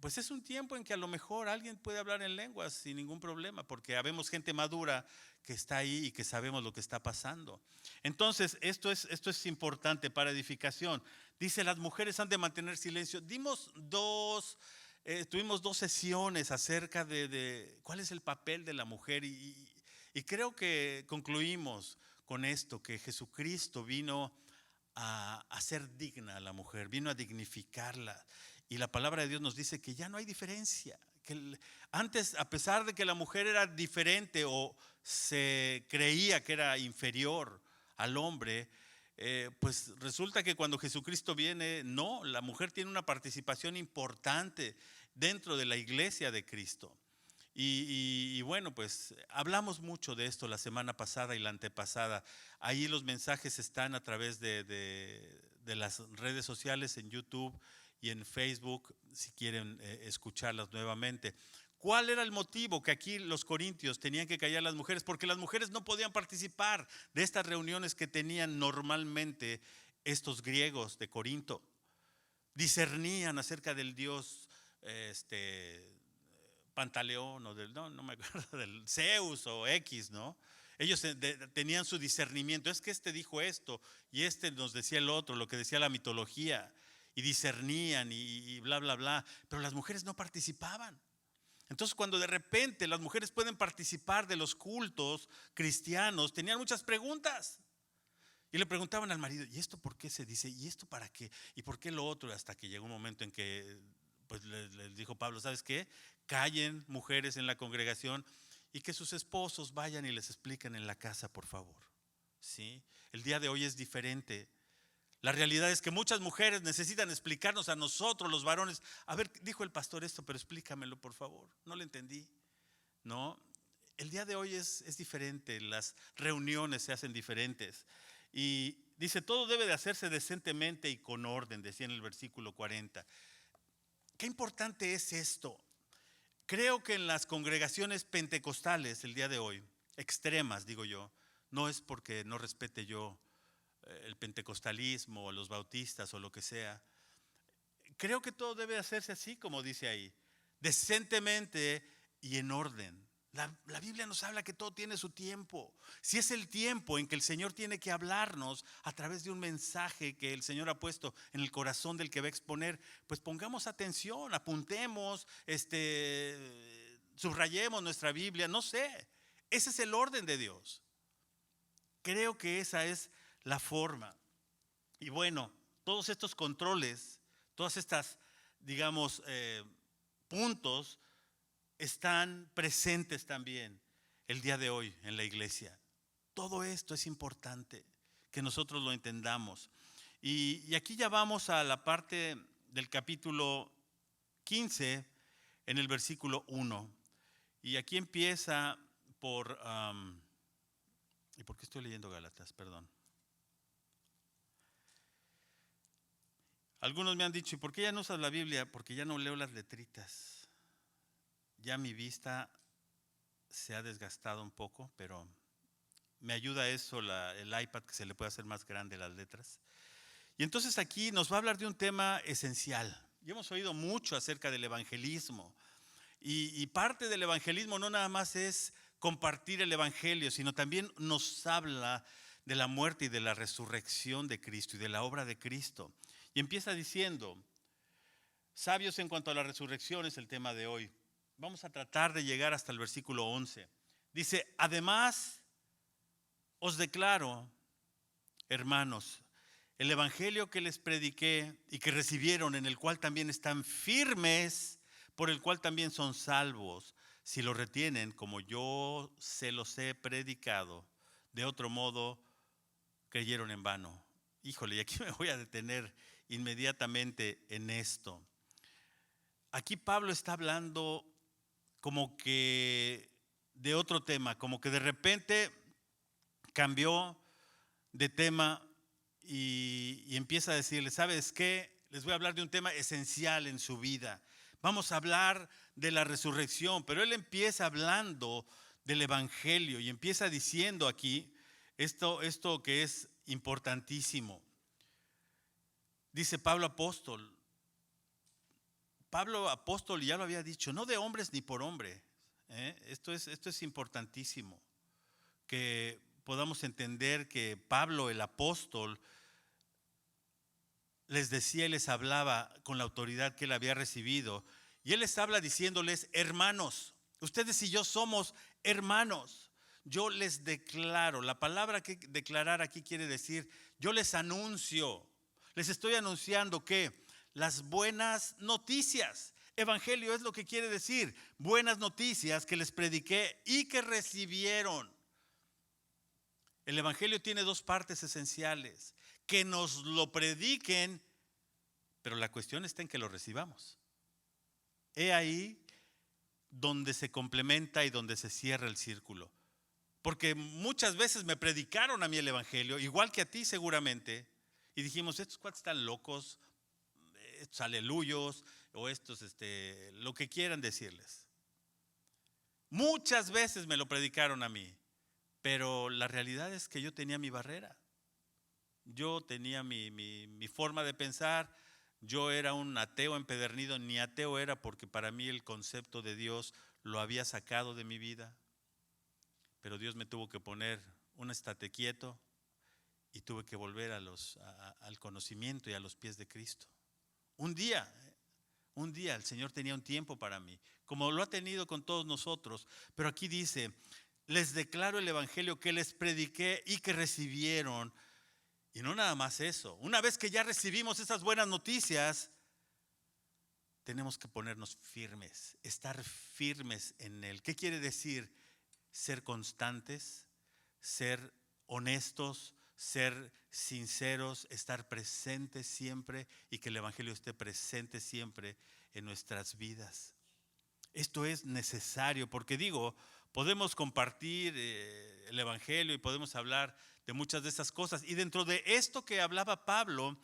pues es un tiempo en que a lo mejor alguien puede hablar en lenguas sin ningún problema, porque habemos gente madura que está ahí y que sabemos lo que está pasando. Entonces, esto es importante para edificación. Dice, las mujeres han de mantener silencio. Tuvimos 2 sesiones acerca de cuál es el papel de la mujer y creo que concluimos con esto, que Jesucristo vino a hacer digna a la mujer, vino a dignificarla. Y la palabra de Dios nos dice que ya no hay diferencia. Que antes, a pesar de que la mujer era diferente o se creía que era inferior al hombre, pues resulta que cuando Jesucristo viene, no, la mujer tiene una participación importante dentro de la iglesia de Cristo. Y bueno, pues hablamos mucho de esto la semana pasada y la antepasada. Ahí los mensajes están a través de las redes sociales, en YouTube y en Facebook, si quieren escucharlas nuevamente. ¿Cuál era el motivo que aquí los corintios tenían que callar a las mujeres? Porque las mujeres no podían participar de estas reuniones que tenían normalmente estos griegos de Corinto. Discernían acerca del dios Pantaleón o no me acuerdo, del Zeus o X, ¿no? Ellos tenían su discernimiento. Es que dijo esto y nos decía el otro, lo que decía la mitología, y discernían y bla, bla, bla. Pero las mujeres no participaban. Entonces, cuando de repente las mujeres pueden participar de los cultos cristianos, tenían muchas preguntas. Y le preguntaban al marido, ¿y esto por qué se dice? ¿Y esto para qué? ¿Y por qué lo otro? Hasta que llegó un momento en que pues les dijo Pablo, ¿sabes qué? Callen mujeres en la congregación y que sus esposos vayan y les expliquen en la casa, por favor. ¿Sí? El día de hoy es diferente. La realidad es que muchas mujeres necesitan explicarnos a nosotros, los varones. A ver, dijo el pastor esto, pero explícamelo, por favor. No lo entendí. No, el día de hoy es diferente. Las reuniones se hacen diferentes. Y dice, todo debe de hacerse decentemente y con orden, decía en el versículo 40. Qué importante es esto. Creo que en las congregaciones pentecostales el día de hoy, extremas digo yo, no es porque no respete yo el pentecostalismo o los bautistas o lo que sea. Creo que todo debe hacerse así como dice ahí, decentemente y en orden. La Biblia nos habla que todo tiene su tiempo. Si es el tiempo en que el Señor tiene que hablarnos a través de un mensaje que el Señor ha puesto en el corazón del que va a exponer, pues pongamos atención, apuntemos, subrayemos nuestra Biblia, no sé. Ese es el orden de Dios. Creo que esa es la forma. Y bueno, todos estos controles, todas estas, digamos, puntos están presentes también el día de hoy en la iglesia. Todo esto es importante que nosotros lo entendamos. Y aquí ya vamos a la parte del capítulo 15 en el versículo 1. Y aquí empieza por... ¿y por qué estoy leyendo Gálatas? Perdón. Algunos me han dicho, ¿y por qué ya no usas la Biblia? Porque ya no leo las letritas. Ya mi vista se ha desgastado un poco, pero me ayuda eso, el iPad, que se le puede hacer más grande las letras. Y entonces aquí nos va a hablar de un tema esencial. Y hemos oído mucho acerca del evangelismo. Y parte del evangelismo no nada más es compartir el evangelio, sino también nos habla de la muerte y de la resurrección de Cristo y de la obra de Cristo. Y empieza diciendo, sabios en cuanto a la resurrección es el tema de hoy. Vamos a tratar de llegar hasta el versículo 11. Dice, además os declaro, hermanos, el evangelio que les prediqué y que recibieron, en el cual también están firmes, por el cual también son salvos, si lo retienen como yo se los he predicado. De otro modo, creyeron en vano. Híjole, y aquí me voy a detener inmediatamente en esto. Aquí Pablo está hablando como que de otro tema, como que de repente cambió de tema y empieza a decirles, ¿sabes qué? Les voy a hablar de un tema esencial en su vida. Vamos a hablar de la resurrección, pero él empieza hablando del evangelio y empieza diciendo aquí esto que es importantísimo. Dice Pablo apóstol, ya lo había dicho, no de hombres ni por hombre. Esto es importantísimo, que podamos entender que Pablo el apóstol les decía y les hablaba con la autoridad que él había recibido. Y él les habla diciéndoles, hermanos, ustedes y yo somos hermanos. Yo les declaro, la palabra que declarar aquí quiere decir, yo les anuncio, les estoy anunciando que las buenas noticias, evangelio es lo que quiere decir, buenas noticias que les prediqué y que recibieron. El evangelio tiene dos partes esenciales, que nos lo prediquen, pero la cuestión está en que lo recibamos. He ahí donde se complementa y donde se cierra el círculo. Porque muchas veces me predicaron a mí el evangelio, igual que a ti seguramente, y dijimos, estos cuates están locos, estos aleluyos, o estos, lo que quieran decirles. Muchas veces me lo predicaron a mí, pero la realidad es que yo tenía mi barrera. Yo tenía mi forma de pensar. Yo era un ateo empedernido, ni ateo era, porque para mí el concepto de Dios lo había sacado de mi vida. Pero Dios me tuvo que poner un estate quieto y tuve que volver al conocimiento y a los pies de Cristo. Un día el Señor tenía un tiempo para mí, como lo ha tenido con todos nosotros. Pero aquí dice, les declaro el evangelio que les prediqué y que recibieron. Y no nada más eso. Una vez que ya recibimos esas buenas noticias, tenemos que ponernos firmes, estar firmes en él. ¿Qué quiere decir? Ser constantes, ser honestos, ser sinceros, estar presentes siempre y que el evangelio esté presente siempre en nuestras vidas. Esto es necesario porque podemos compartir el evangelio y podemos hablar de muchas de esas cosas. Y dentro de esto que hablaba Pablo,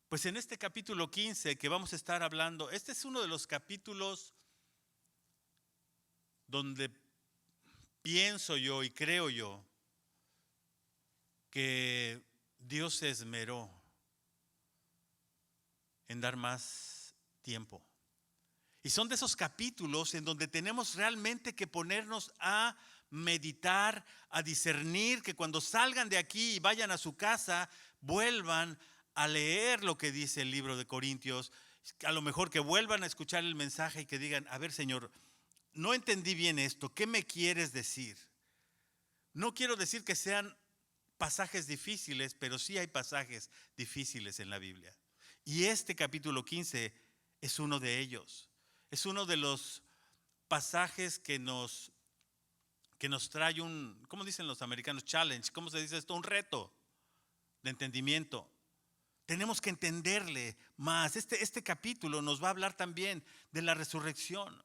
pues en este capítulo 15 que vamos a estar hablando, este es uno de los capítulos donde pienso yo y creo yo que Dios se esmeró en dar más tiempo. Y son de esos capítulos en donde tenemos realmente que ponernos a meditar, a discernir, que cuando salgan de aquí y vayan a su casa, vuelvan a leer lo que dice el libro de Corintios. A lo mejor que vuelvan a escuchar el mensaje y que digan, a ver, Señor, no entendí bien esto, ¿qué me quieres decir? No quiero decir que sean pasajes difíciles, pero sí hay pasajes difíciles en la Biblia. Y este capítulo 15 es uno de ellos. Es uno de los pasajes que nos trae un, ¿cómo dicen los americanos? Challenge. ¿Cómo se dice esto? Un reto de entendimiento. Tenemos que entenderle más. Este capítulo nos va a hablar también de la resurrección.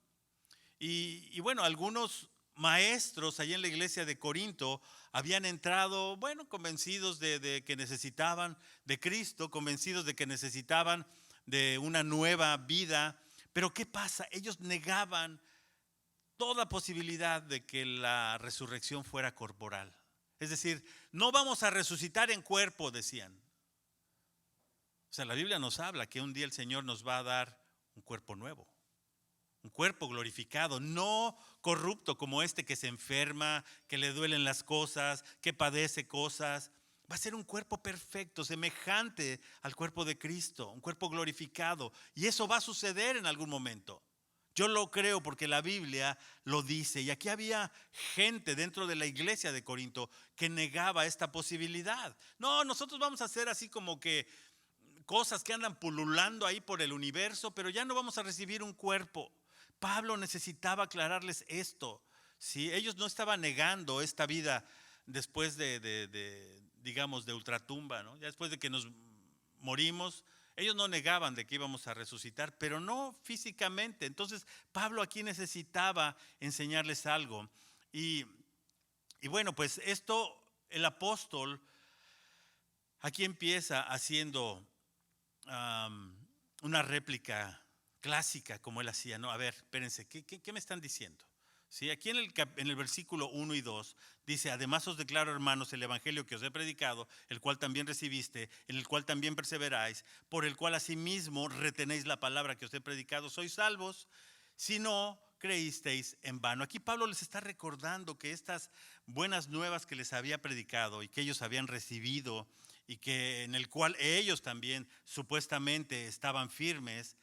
Y bueno, algunos maestros allá en la iglesia de Corinto habían entrado, bueno, convencidos de que necesitaban de Cristo, convencidos de que necesitaban de una nueva vida. Pero ¿qué pasa? Ellos negaban toda posibilidad de que la resurrección fuera corporal. Es decir, no vamos a resucitar en cuerpo, decían. O sea, la Biblia nos habla que un día el Señor nos va a dar un cuerpo nuevo, un cuerpo glorificado, no corrupto como este que se enferma, que le duelen las cosas, que padece cosas. Va a ser un cuerpo perfecto, semejante al cuerpo de Cristo, un cuerpo glorificado. Y eso va a suceder en algún momento. Yo lo creo porque la Biblia lo dice. Y aquí había gente dentro de la iglesia de Corinto que negaba esta posibilidad. No, nosotros vamos a hacer así como que cosas que andan pululando ahí por el universo, pero ya no vamos a recibir un cuerpo. Pablo necesitaba aclararles esto, ¿sí? Ellos no estaban negando esta vida después digamos, de ultratumba, ¿no? Ya después de que nos morimos, ellos no negaban de que íbamos a resucitar, pero no físicamente. Entonces, Pablo aquí necesitaba enseñarles algo. Y bueno, pues esto, el apóstol aquí empieza haciendo una réplica clásica como él hacía, ¿no? A ver, espérense, ¿qué me están diciendo? ¿Sí? Aquí en el versículo 1 y 2 dice: además os declaro, hermanos, el evangelio que os he predicado, el cual también recibiste, en el cual también perseveráis, por el cual asimismo retenéis la palabra que os he predicado, sois salvos, si no creísteis en vano. Aquí Pablo les está recordando que estas buenas nuevas que les había predicado y que ellos habían recibido y que en el cual ellos también supuestamente estaban firmes,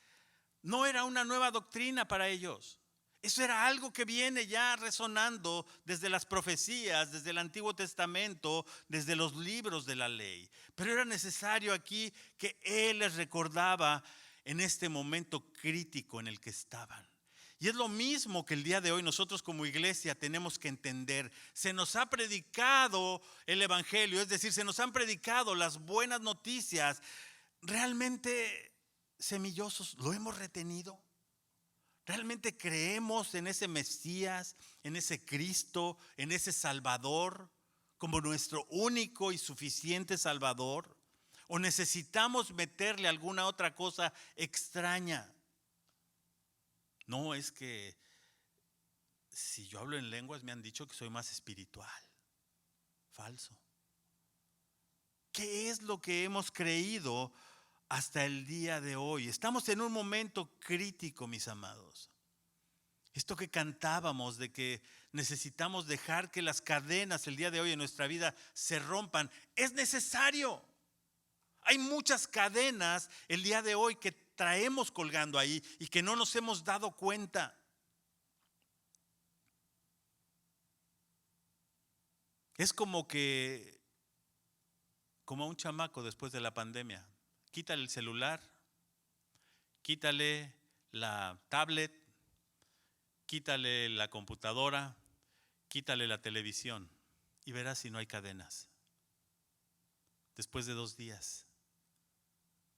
no era una nueva doctrina para ellos. Eso era algo que viene ya resonando desde las profecías, desde el Antiguo Testamento, desde los libros de la ley. Pero era necesario aquí que él les recordaba en este momento crítico en el que estaban. Y es lo mismo que el día de hoy nosotros como iglesia tenemos que entender. Se nos ha predicado el evangelio, es decir, se nos han predicado las buenas noticias. Realmente semillosos, ¿lo hemos retenido? ¿Realmente creemos en ese Mesías, en ese Cristo, en ese Salvador como nuestro único y suficiente Salvador? ¿O necesitamos meterle alguna otra cosa extraña? No, es que si yo hablo en lenguas me han dicho que soy más espiritual. Falso. ¿Qué es lo que hemos creído hasta el día de hoy? Estamos en un momento crítico, mis amados. Esto que cantábamos de que necesitamos dejar que las cadenas el día de hoy en nuestra vida se rompan, es necesario. Hay muchas cadenas el día de hoy que traemos colgando ahí y que no nos hemos dado cuenta. Es como a un chamaco después de la pandemia. Quítale el celular, quítale la tablet, quítale la computadora, quítale la televisión y verás si no hay cadenas. Después de 2 días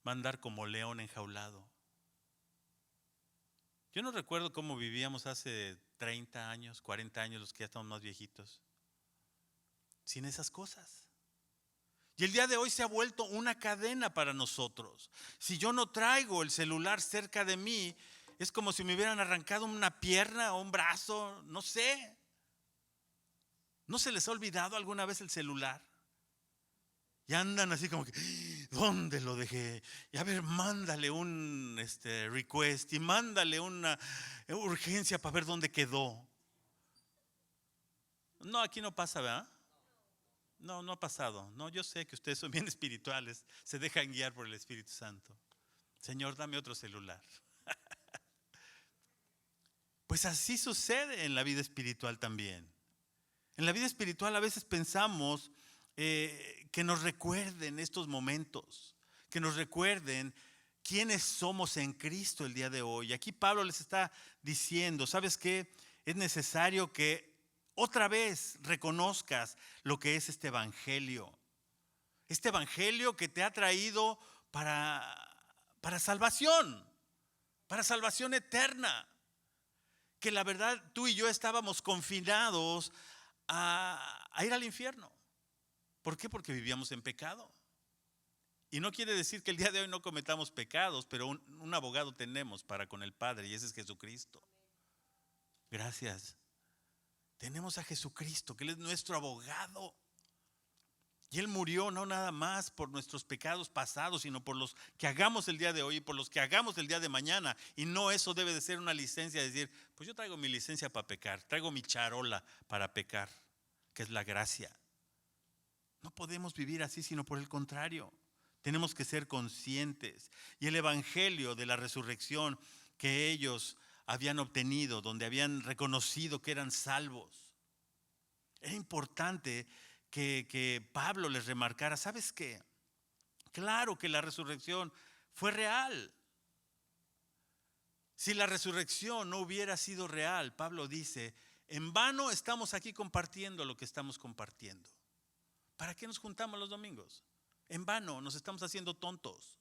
va a andar como león enjaulado. Yo no recuerdo cómo vivíamos hace 30 años, 40 años, los que ya estamos más viejitos, sin esas cosas. Y el día de hoy se ha vuelto una cadena para nosotros. Si yo no traigo el celular cerca de mí, es como si me hubieran arrancado una pierna o un brazo, no sé. ¿No se les ha olvidado alguna vez el celular? Y andan así como que, ¿dónde lo dejé? Y a ver, mándale un request y mándale una urgencia para ver dónde quedó. No, aquí no pasa, ¿verdad? No, no ha pasado. No, yo sé que ustedes son bien espirituales, se dejan guiar por el Espíritu Santo. Señor, dame otro celular. Pues así sucede en la vida espiritual también. En la vida espiritual a veces pensamos que nos recuerden estos momentos, que nos recuerden quiénes somos en Cristo el día de hoy. Aquí Pablo les está diciendo, ¿sabes qué? Es necesario que otra vez reconozcas lo que es este evangelio. Este evangelio que te ha traído para salvación eterna. Que la verdad tú y yo estábamos confinados a ir al infierno. ¿Por qué? Porque vivíamos en pecado. Y no quiere decir que el día de hoy no cometamos pecados, pero un abogado tenemos para con el Padre, y ese es Jesucristo. Gracias. Tenemos a Jesucristo, que Él es nuestro abogado. Y Él murió no nada más por nuestros pecados pasados, sino por los que hagamos el día de hoy y por los que hagamos el día de mañana. Y no eso debe de ser una licencia de decir, pues yo traigo mi licencia para pecar, traigo mi charola para pecar, que es la gracia. No podemos vivir así, sino por el contrario. Tenemos que ser conscientes. Y el evangelio de la resurrección que ellos habían obtenido, donde habían reconocido que eran salvos, era importante que Pablo les remarcara, ¿sabes qué? Claro que la resurrección fue real. Si la resurrección no hubiera sido real, Pablo dice, en vano estamos aquí compartiendo lo que estamos compartiendo. ¿Para qué nos juntamos los domingos? En vano, nos estamos haciendo tontos.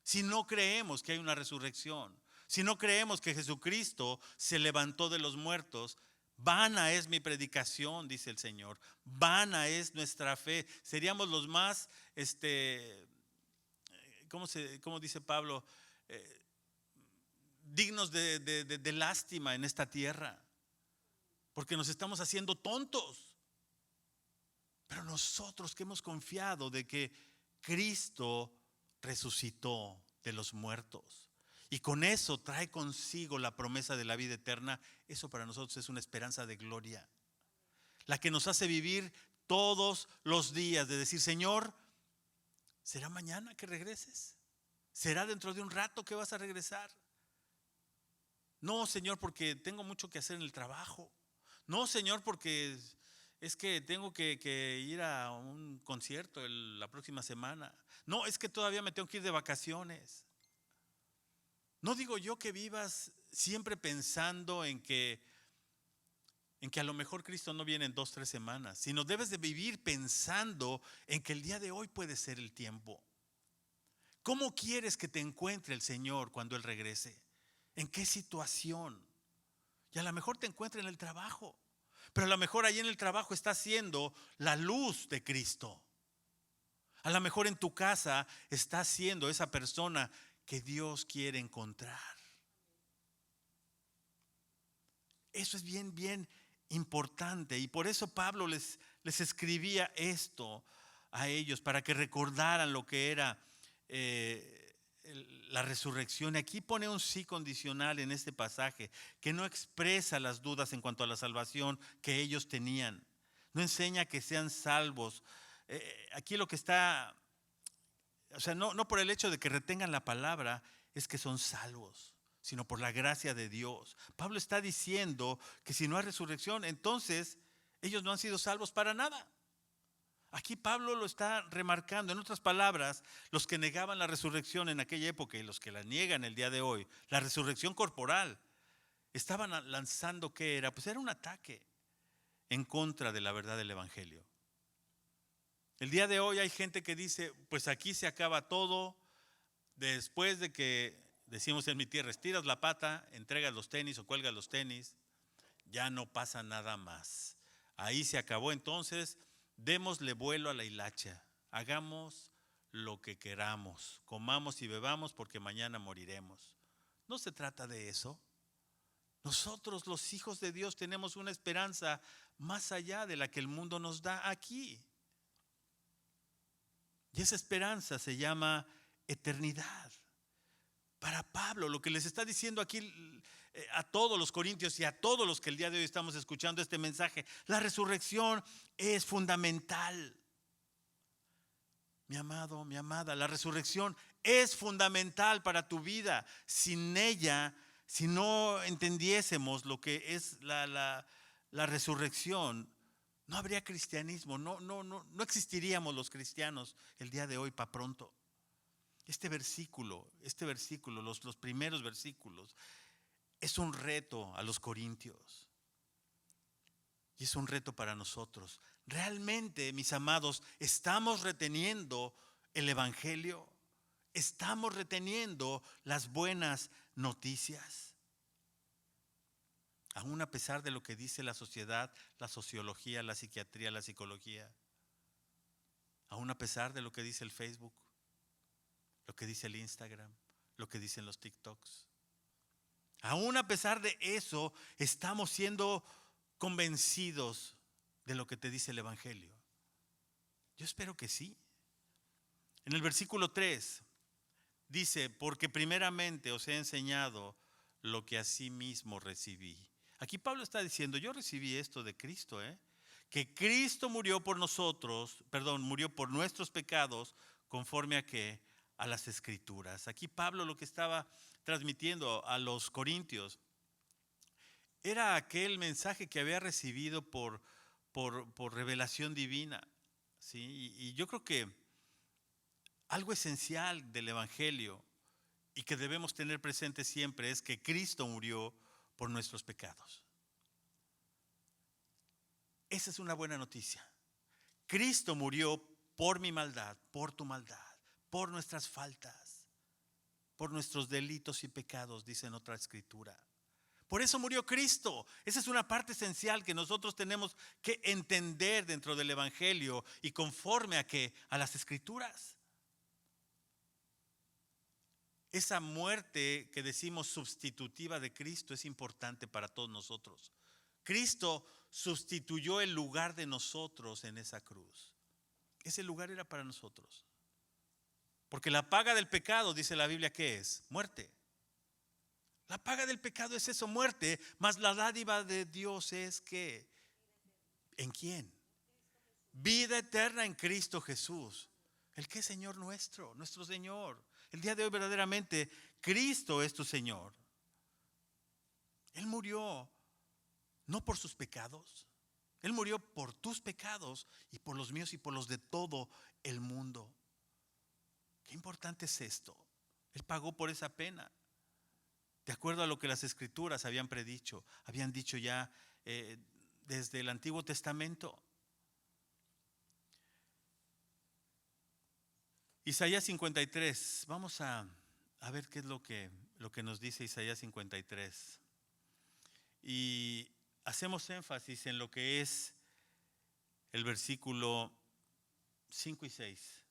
Si no creemos que hay una resurrección, si no creemos que Jesucristo se levantó de los muertos, vana es mi predicación, dice el Señor. Vana es nuestra fe. Seríamos los más, ¿cómo dice Pablo? Dignos de lástima en esta tierra. Porque nos estamos haciendo tontos. Pero nosotros que hemos confiado de que Cristo resucitó de los muertos y con eso trae consigo la promesa de la vida eterna, eso para nosotros es una esperanza de gloria, la que nos hace vivir todos los días, de decir, Señor, ¿será mañana que regreses? ¿Será dentro de un rato que vas a regresar? No, Señor, porque tengo mucho que hacer en el trabajo. No, Señor, porque es que tengo que ir a un concierto la próxima semana. No, es que todavía me tengo que ir de vacaciones. No digo yo que vivas siempre pensando en que a lo mejor Cristo no viene en 2, 3 semanas, sino debes de vivir pensando en que el día de hoy puede ser el tiempo. ¿Cómo quieres que te encuentre el Señor cuando Él regrese? ¿En qué situación? Y a lo mejor te encuentre en el trabajo. Pero a lo mejor ahí en el trabajo está siendo la luz de Cristo. A lo mejor en tu casa está siendo esa persona que Dios quiere encontrar. Eso es bien, bien importante. Y por eso Pablo les escribía esto a ellos, para que recordaran lo que era la resurrección. Aquí pone un sí condicional en este pasaje que no expresa las dudas en cuanto a la salvación que ellos tenían. No enseña que sean salvos. Aquí lo que está, o sea, no por el hecho de que retengan la palabra es que son salvos, sino por la gracia de Dios. Pablo está diciendo que si no hay resurrección, entonces ellos no han sido salvos para nada. Aquí Pablo lo está remarcando. En otras palabras, los que negaban la resurrección en aquella época y los que la niegan el día de hoy, la resurrección corporal, estaban lanzando, ¿qué era? Pues era un ataque en contra de la verdad del evangelio. El día de hoy hay gente que dice, pues aquí se acaba todo. Después de que, decimos en mi tierra, estiras la pata, entregas los tenis o cuelgas los tenis, ya no pasa nada más. Ahí se acabó. Entonces démosle vuelo a la hilacha, hagamos lo que queramos, comamos y bebamos porque mañana moriremos. No se trata de eso. Nosotros, los hijos de Dios, tenemos una esperanza más allá de la que el mundo nos da aquí. Y esa esperanza se llama eternidad. Para Pablo, lo que les está diciendo aquí a todos los corintios y a todos los que el día de hoy estamos escuchando este mensaje, la resurrección es fundamental. Mi amado, mi amada, la resurrección es fundamental para tu vida. Sin ella, si no entendiésemos lo que es la resurrección, no habría cristianismo, no existiríamos los cristianos el día de hoy para pronto. Este versículo, los primeros versículos, es un reto a los corintios. Y es un reto para nosotros. Realmente, mis amados, ¿estamos reteniendo el evangelio? ¿Estamos reteniendo las buenas noticias? Aún a pesar de lo que dice la sociedad, la sociología, la psiquiatría, la psicología. Aún a pesar de lo que dice el Facebook, lo que dice el Instagram, lo que dicen los TikToks. Aún a pesar de eso, estamos siendo convencidos de lo que te dice el evangelio. Yo espero que sí. En el versículo 3 dice, porque primeramente os he enseñado lo que asimismo recibí. Aquí Pablo está diciendo, yo recibí esto de Cristo, que Cristo murió por nosotros, murió por nuestros pecados, conforme a que a las Escrituras. Aquí Pablo lo que estaba transmitiendo a los corintios era aquel mensaje que había recibido por revelación divina, ¿sí? Y yo creo que algo esencial del evangelio y que debemos tener presente siempre es que Cristo murió por nuestros pecados. Esa es una buena noticia. Cristo murió por mi maldad, por tu maldad, por nuestras faltas, por nuestros delitos y pecados, dice en otra escritura. Por eso murió Cristo. Esa es una parte esencial que nosotros tenemos que entender dentro del evangelio y conforme a las escrituras. Esa muerte que decimos sustitutiva de Cristo es importante para todos nosotros. Cristo sustituyó el lugar de nosotros en esa cruz. Ese lugar era para nosotros. Porque la paga del pecado, dice la Biblia, ¿qué es? Muerte. La paga del pecado es eso, muerte, mas la dádiva de Dios es que, ¿en quién? Vida eterna en Cristo Jesús, el que es Señor nuestro, nuestro Señor. El día de hoy verdaderamente Cristo es tu Señor. Él murió no por sus pecados, Él murió por tus pecados y por los míos y por los de todo el mundo. Qué importante es esto. Él pagó por esa pena. De acuerdo a lo que las escrituras habían predicho, habían dicho ya desde el Antiguo Testamento. Isaías 53, vamos a ver qué es lo que nos dice Isaías 53. Y hacemos énfasis en lo que es el versículo 5 y 6.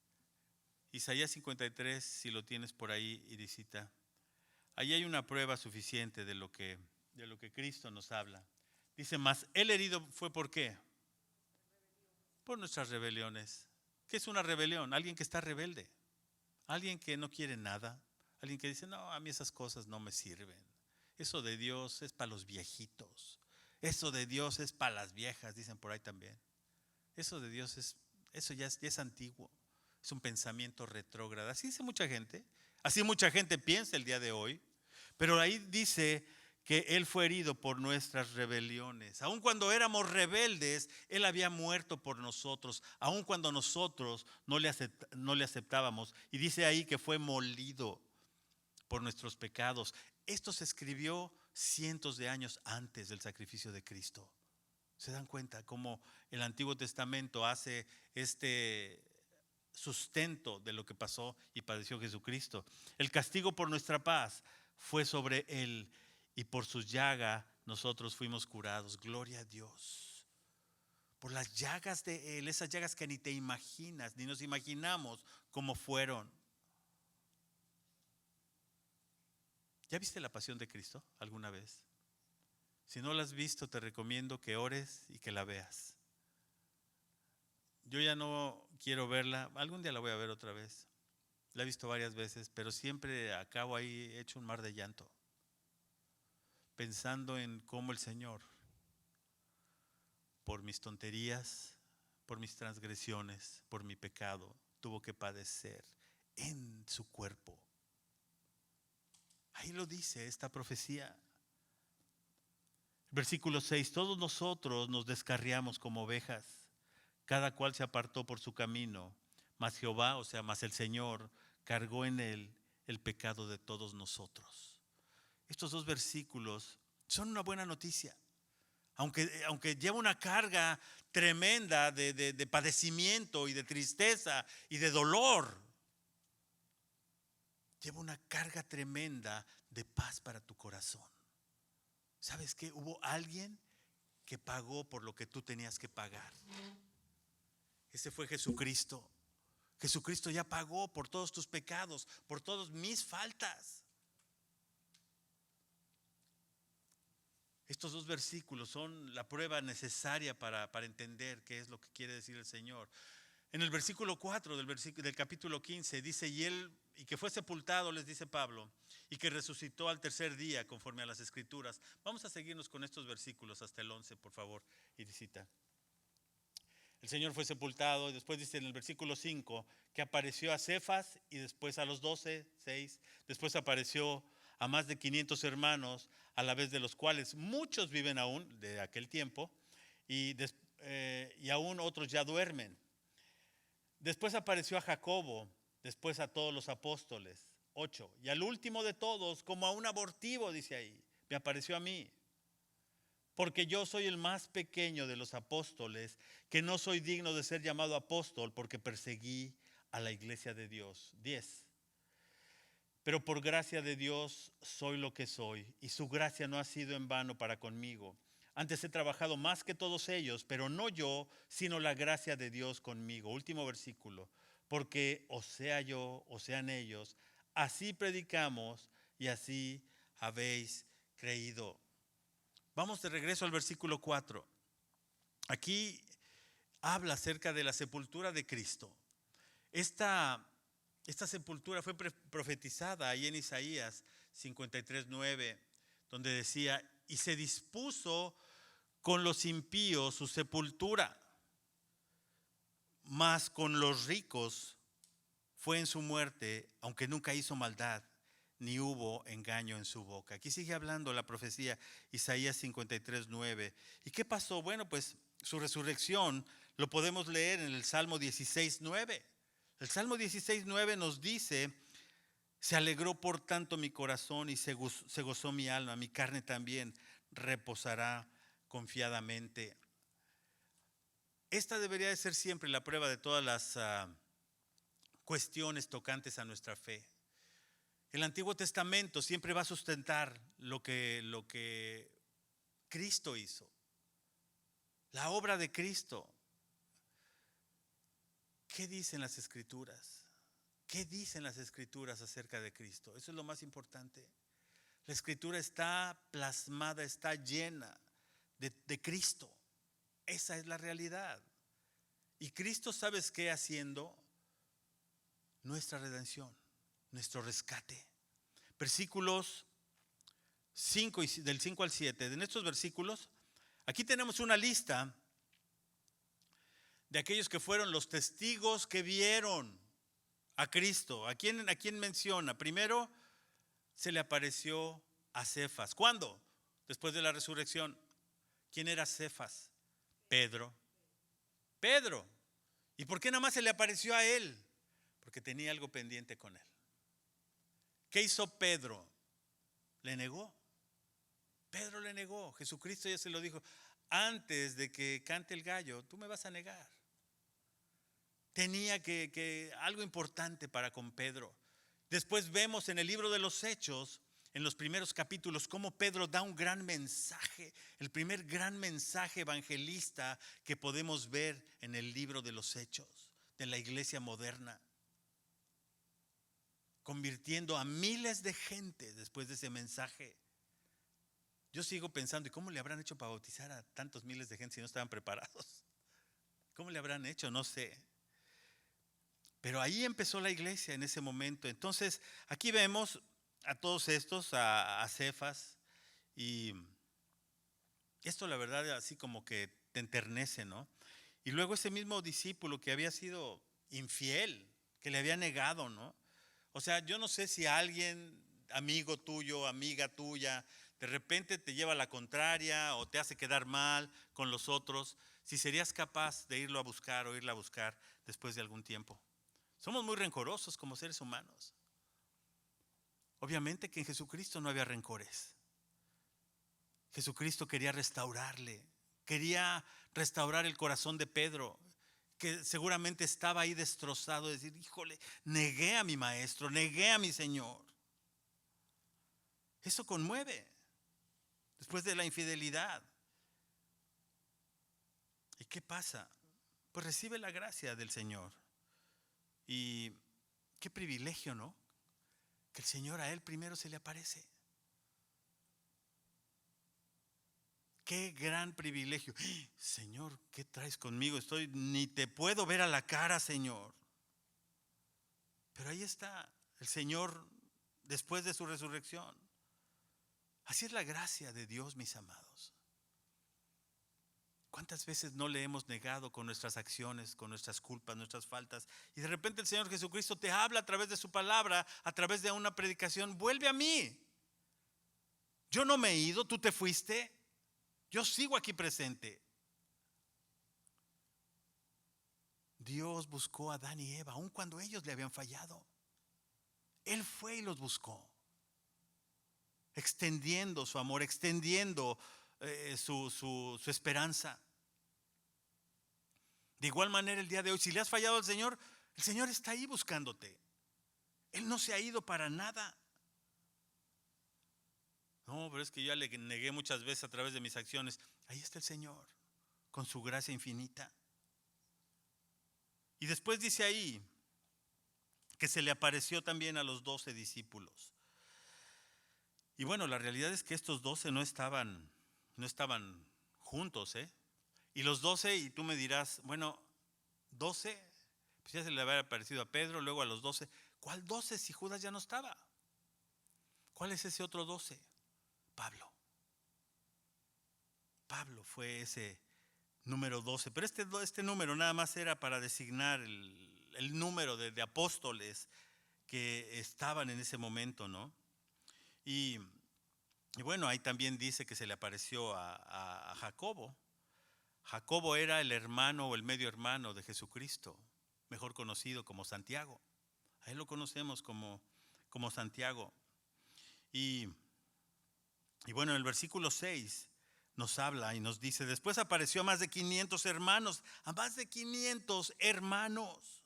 Isaías 53, si lo tienes por ahí, Irisita. Ahí hay una prueba suficiente de lo que Cristo nos habla. Dice, mas el herido fue ¿por qué? Por nuestras rebeliones. ¿Qué es una rebelión? Alguien que está rebelde. Alguien que no quiere nada. Alguien que dice, no, a mí esas cosas no me sirven. Eso de Dios es para los viejitos. Eso de Dios es para las viejas, dicen por ahí también. Eso de Dios eso ya es antiguo. Es un pensamiento retrógrado. Así dice mucha gente. Así mucha gente piensa el día de hoy. Pero ahí dice que Él fue herido por nuestras rebeliones. Aun cuando éramos rebeldes, Él había muerto por nosotros. Aun cuando nosotros no le aceptábamos. Y dice ahí que fue molido por nuestros pecados. Esto se escribió cientos de años antes del sacrificio de Cristo. ¿Se dan cuenta cómo el Antiguo Testamento hace este sustento de lo que pasó y padeció Jesucristo? El castigo por nuestra paz fue sobre Él y por sus llagas nosotros fuimos curados. Gloria a Dios. Por las llagas de Él, esas llagas que ni te imaginas, ni nos imaginamos cómo fueron. ¿Ya viste la pasión de Cristo alguna vez? Si no la has visto, te recomiendo que ores y que la veas. Yo ya no quiero verla, algún día la voy a ver otra vez. La he visto varias veces, pero siempre acabo ahí hecho un mar de llanto, pensando en cómo el Señor, por mis tonterías, por mis transgresiones, por mi pecado, tuvo que padecer en su cuerpo. Ahí lo dice esta profecía. Versículo 6, todos nosotros nos descarriamos como ovejas, cada cual se apartó por su camino, mas Jehová, o sea, mas el Señor, cargó en él el pecado de todos nosotros. Estos dos versículos son una buena noticia. Aunque lleva una carga tremenda de padecimiento y de tristeza y de dolor, lleva una carga tremenda de paz para tu corazón. ¿Sabes qué? Hubo alguien que pagó por lo que tú tenías que pagar. Ese fue Jesucristo. Jesucristo ya pagó por todos tus pecados, por todas mis faltas. Estos dos versículos son la prueba necesaria para entender qué es lo que quiere decir el Señor. En el versículo 4 del capítulo 15 dice, y que fue sepultado, les dice Pablo, y que resucitó al tercer día conforme a las Escrituras. Vamos a seguirnos con estos versículos hasta el 11, por favor, Irisita. El Señor fue sepultado y después dice en el versículo 5 que apareció a Cefas y después a los 12, 6, después apareció a más de 500 hermanos, a la vez de los cuales muchos viven aún de aquel tiempo y aún otros ya duermen. Después apareció a Jacobo, después a todos los apóstoles, 8. Y al último de todos, como a un abortivo, dice ahí, me apareció a mí. Porque yo soy el más pequeño de los apóstoles, que no soy digno de ser llamado apóstol porque perseguí a la iglesia de Dios. 10. Pero por gracia de Dios soy lo que soy, y su gracia no ha sido en vano para conmigo. Antes he trabajado más que todos ellos, pero no yo, sino la gracia de Dios conmigo. Último versículo. Porque o sea yo, o sean ellos, así predicamos y así habéis creído. Vamos de regreso al versículo 4. Aquí habla acerca de la sepultura de Cristo. Esta sepultura fue profetizada ahí en Isaías 53:9, donde decía, y se dispuso con los impíos su sepultura, mas con los ricos fue en su muerte, aunque nunca hizo maldad, ni hubo engaño en su boca. Aquí sigue hablando la profecía Isaías 53:9. ¿Y qué pasó? Bueno, pues su resurrección lo podemos leer en el Salmo 16:9. El Salmo 16:9 nos dice, se alegró por tanto mi corazón y se gozó mi alma, mi carne también reposará confiadamente. Esta debería de ser siempre la prueba de todas las cuestiones tocantes a nuestra fe. El Antiguo Testamento siempre va a sustentar lo que Cristo hizo, la obra de Cristo. ¿Qué dicen las Escrituras? ¿Qué dicen las Escrituras acerca de Cristo? Eso es lo más importante. La Escritura está plasmada, está llena de Cristo. Esa es la realidad. Y Cristo, ¿sabes qué? Haciendo nuestra redención, nuestro rescate. Versículos 5 del 5 al 7. En estos versículos, aquí tenemos una lista de aquellos que fueron los testigos que vieron a Cristo. ¿A quién menciona? Primero se le apareció a Cefas. ¿Cuándo? Después de la resurrección. ¿Quién era Cefas? Pedro. ¿Y por qué nada más se le apareció a él? Porque tenía algo pendiente con él. ¿Qué hizo Pedro? Le negó. Pedro le negó. Jesucristo ya se lo dijo. Antes de que cante el gallo, tú me vas a negar. Tenía que algo importante para con Pedro. Después vemos en el libro de los Hechos, en los primeros capítulos, cómo Pedro da un gran mensaje, el primer gran mensaje evangelista que podemos ver en el libro de los Hechos, de la iglesia moderna, convirtiendo a miles de gente después de ese mensaje. Yo sigo pensando, ¿y cómo le habrán hecho para bautizar a tantos miles de gente si no estaban preparados? ¿Cómo le habrán hecho? No sé. Pero ahí empezó la iglesia en ese momento. Entonces, aquí vemos a todos estos, a Cefas, y esto la verdad así como que te enternece, ¿no? Y luego ese mismo discípulo que había sido infiel, que le había negado, ¿no? O sea, yo no sé si alguien, amigo tuyo, amiga tuya, de repente te lleva a la contraria o te hace quedar mal con los otros, si serías capaz de irlo a buscar o irla a buscar después de algún tiempo. Somos muy rencorosos como seres humanos. Obviamente que en Jesucristo no había rencores. Jesucristo quería restaurarle, quería restaurar el corazón de Pedro, que seguramente estaba ahí destrozado, decir, híjole, negué a mi maestro, negué a mi Señor. Eso conmueve después de la infidelidad. ¿Y qué pasa? Pues recibe la gracia del Señor. Y qué privilegio, ¿no? Que el Señor a él primero se le aparece. Qué gran privilegio. Señor, ¿qué traes conmigo? Ni te puedo ver a la cara, Señor. Pero ahí está el Señor después de su resurrección. Así es la gracia de Dios, mis amados. ¿Cuántas veces no le hemos negado con nuestras acciones, con nuestras culpas, nuestras faltas? Y de repente el Señor Jesucristo te habla a través de su palabra, a través de una predicación. Vuelve a mí. Yo no me he ido, tú te fuiste. Yo sigo aquí presente. Dios buscó a Adán y Eva, aun cuando ellos le habían fallado. Él fue y los buscó, extendiendo su amor, extendiendo su esperanza. De igual manera el día de hoy, si le has fallado al Señor, el Señor está ahí buscándote. Él no se ha ido para nada. No, pero es que yo ya le negué muchas veces a través de mis acciones. Ahí está el Señor, con su gracia infinita. Y después dice ahí que se le apareció también a los 12 discípulos. Y bueno, la realidad es que estos 12 no estaban juntos, ¿eh? Y los 12, y tú me dirás, bueno, 12, pues ya se le había aparecido a Pedro, luego a los 12. ¿Cuál 12 si Judas ya no estaba? ¿Cuál es ese otro 12? Pablo. Pablo fue ese número 12, pero este número nada más era para designar el número de apóstoles que estaban en ese momento, ¿no? Y bueno, ahí también dice que se le apareció a Jacobo. Jacobo era el hermano o el medio hermano de Jesucristo, mejor conocido como Santiago. A él lo conocemos como Santiago. Y bueno, en el versículo 6 nos habla y nos dice, después apareció a más de 500 hermanos, a más de 500 hermanos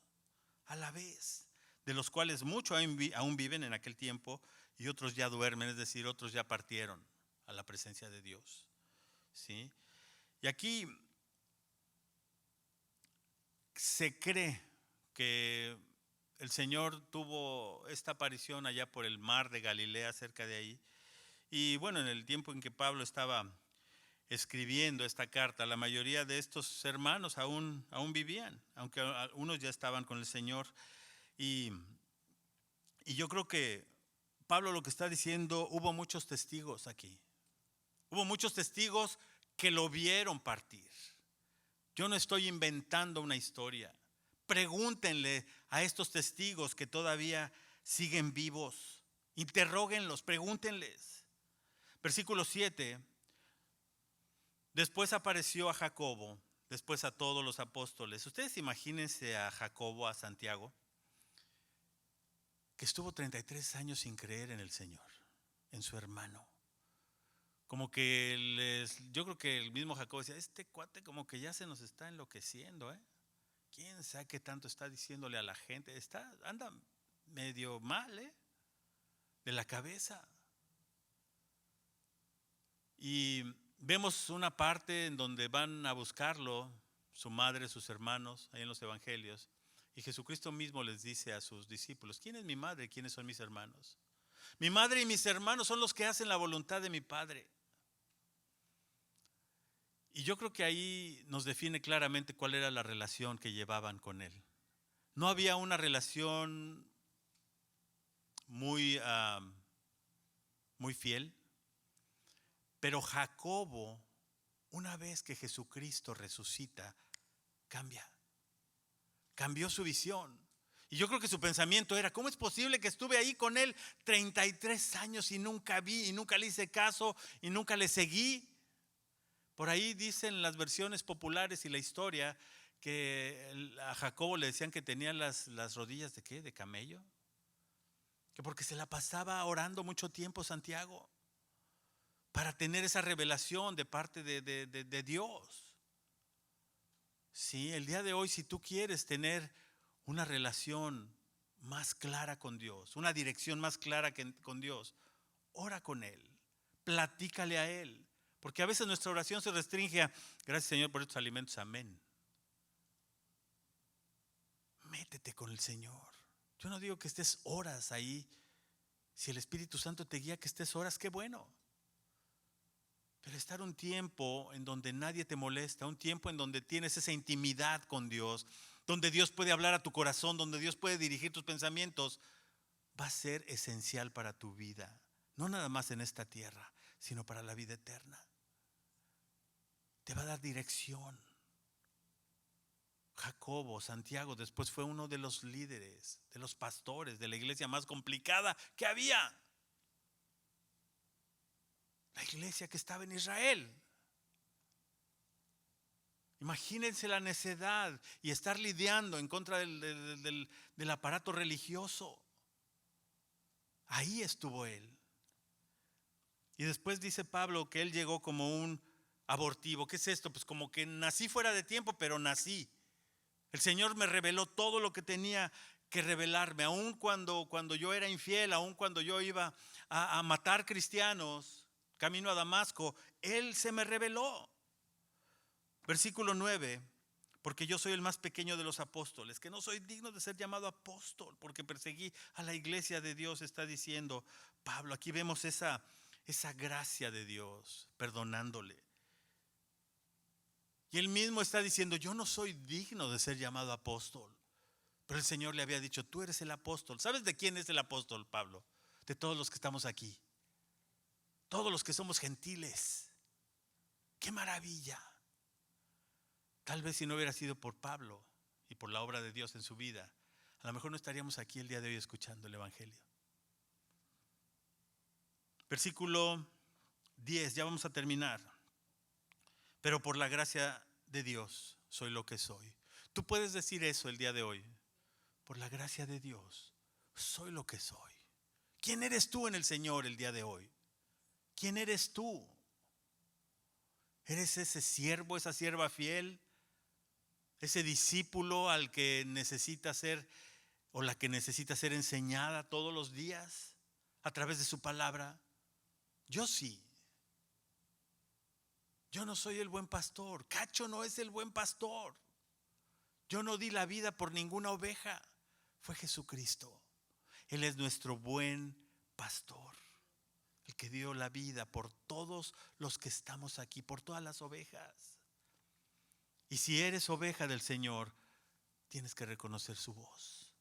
a la vez, de los cuales muchos aún viven en aquel tiempo y otros ya duermen, es decir, otros ya partieron a la presencia de Dios. ¿Sí? Y aquí se cree que el Señor tuvo esta aparición allá por el mar de Galilea, cerca de ahí. Y bueno, en el tiempo en que Pablo estaba escribiendo esta carta, la mayoría de estos hermanos aún vivían, aunque algunos ya estaban con el Señor. Y yo creo que Pablo lo que está diciendo, hubo muchos testigos aquí. Hubo muchos testigos que lo vieron partir. Yo no estoy inventando una historia. Pregúntenle a estos testigos que todavía siguen vivos. Interróguenlos, pregúntenles. Versículo 7. Después apareció a Jacobo, después a todos los apóstoles. Ustedes imagínense a Jacobo, a Santiago, que estuvo 33 años sin creer en el Señor, en su hermano. Como que yo creo que el mismo Jacobo decía, este cuate como que ya se nos está enloqueciendo, ¿eh? ¿Quién sabe qué tanto está diciéndole a la gente? Anda medio mal, ¿eh? De la cabeza. Y vemos una parte en donde van a buscarlo, su madre, sus hermanos, ahí en los evangelios. Y Jesucristo mismo les dice a sus discípulos, ¿quién es mi madre? ¿Quiénes son mis hermanos? Mi madre y mis hermanos son los que hacen la voluntad de mi Padre. Y yo creo que ahí nos define claramente cuál era la relación que llevaban con él. No había una relación muy fiel, pero Jacobo, una vez que Jesucristo resucita, cambió su visión. Y yo creo que su pensamiento era, ¿cómo es posible que estuve ahí con él 33 años y nunca vi, y nunca le hice caso, y nunca le seguí? Por ahí dicen las versiones populares y la historia que a Jacobo le decían que tenía las rodillas ¿de qué? ¿De camello? Que porque se la pasaba orando mucho tiempo Santiago para tener esa revelación de parte de Dios. Sí, el día de hoy, si tú quieres tener una relación más clara con Dios, una dirección más clara con Dios, ora con Él, platícale a Él, porque a veces nuestra oración se restringe a, gracias Señor por estos alimentos, amén. Métete con el Señor. Yo no digo que estés horas ahí. Si el Espíritu Santo te guía que estés horas, qué bueno. Pero estar un tiempo en donde nadie te molesta, un tiempo en donde tienes esa intimidad con Dios, donde Dios puede hablar a tu corazón, donde Dios puede dirigir tus pensamientos, va a ser esencial para tu vida. No nada más en esta tierra, sino para la vida eterna. Te va a dar dirección. Jacobo, Santiago, después fue uno de los líderes, de los pastores de la iglesia más complicada que había. La iglesia que estaba en Israel. Imagínense la necedad y estar lidiando en contra del aparato religioso. Ahí estuvo él. Y después dice Pablo que él llegó como un abortivo. ¿Qué es esto? Pues como que nací fuera de tiempo, pero nací. El Señor me reveló todo lo que tenía que revelarme, aun cuando yo era infiel, aun cuando yo iba a matar cristianos camino a Damasco, Él se me reveló. Versículo 9, porque yo soy el más pequeño de los apóstoles, que no soy digno de ser llamado apóstol, porque perseguí a la iglesia de Dios, está diciendo Pablo. Aquí vemos esa gracia de Dios, perdonándole. Y él mismo está diciendo, yo no soy digno de ser llamado apóstol. Pero el Señor le había dicho, tú eres el apóstol. ¿Sabes de quién es el apóstol, Pablo? De todos los que estamos aquí. Todos los que somos gentiles. ¡Qué maravilla! Tal vez si no hubiera sido por Pablo y por la obra de Dios en su vida, a lo mejor no estaríamos aquí el día de hoy escuchando el Evangelio. Versículo 10, ya vamos a terminar. Pero por la gracia de Dios soy lo que soy. Tú puedes decir eso el día de hoy. Por la gracia de Dios soy lo que soy. ¿Quién eres tú en el Señor el día de hoy? ¿Quién eres tú? ¿Eres ese siervo, esa sierva fiel? ¿Ese discípulo al que necesita ser o la que necesita ser enseñada todos los días a través de su palabra? Yo sí. Yo no soy el buen pastor. Cacho no es el buen pastor. Yo no di la vida por ninguna oveja. Fue Jesucristo. Él es nuestro buen pastor. El que dio la vida por todos los que estamos aquí, por todas las ovejas. Y si eres oveja del Señor, tienes que reconocer su voz.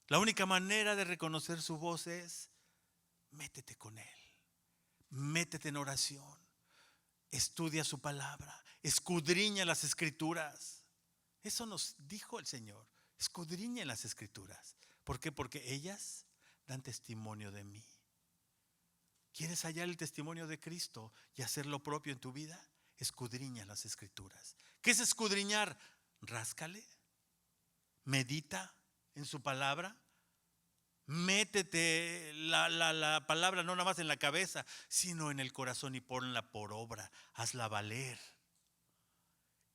La única manera de reconocer su voz es, métete con Él. Métete en oración. Estudia su palabra. Escudriña las escrituras. Eso nos dijo el Señor. Escudriña las escrituras. ¿Por qué? Porque ellas dan testimonio de mí. ¿Quieres hallar el testimonio de Cristo y hacer lo propio en tu vida? Escudriña las escrituras. ¿Qué es escudriñar? Ráscale. Medita en su palabra. Métete la palabra no nada más en la cabeza, sino en el corazón y ponla por obra. Hazla valer.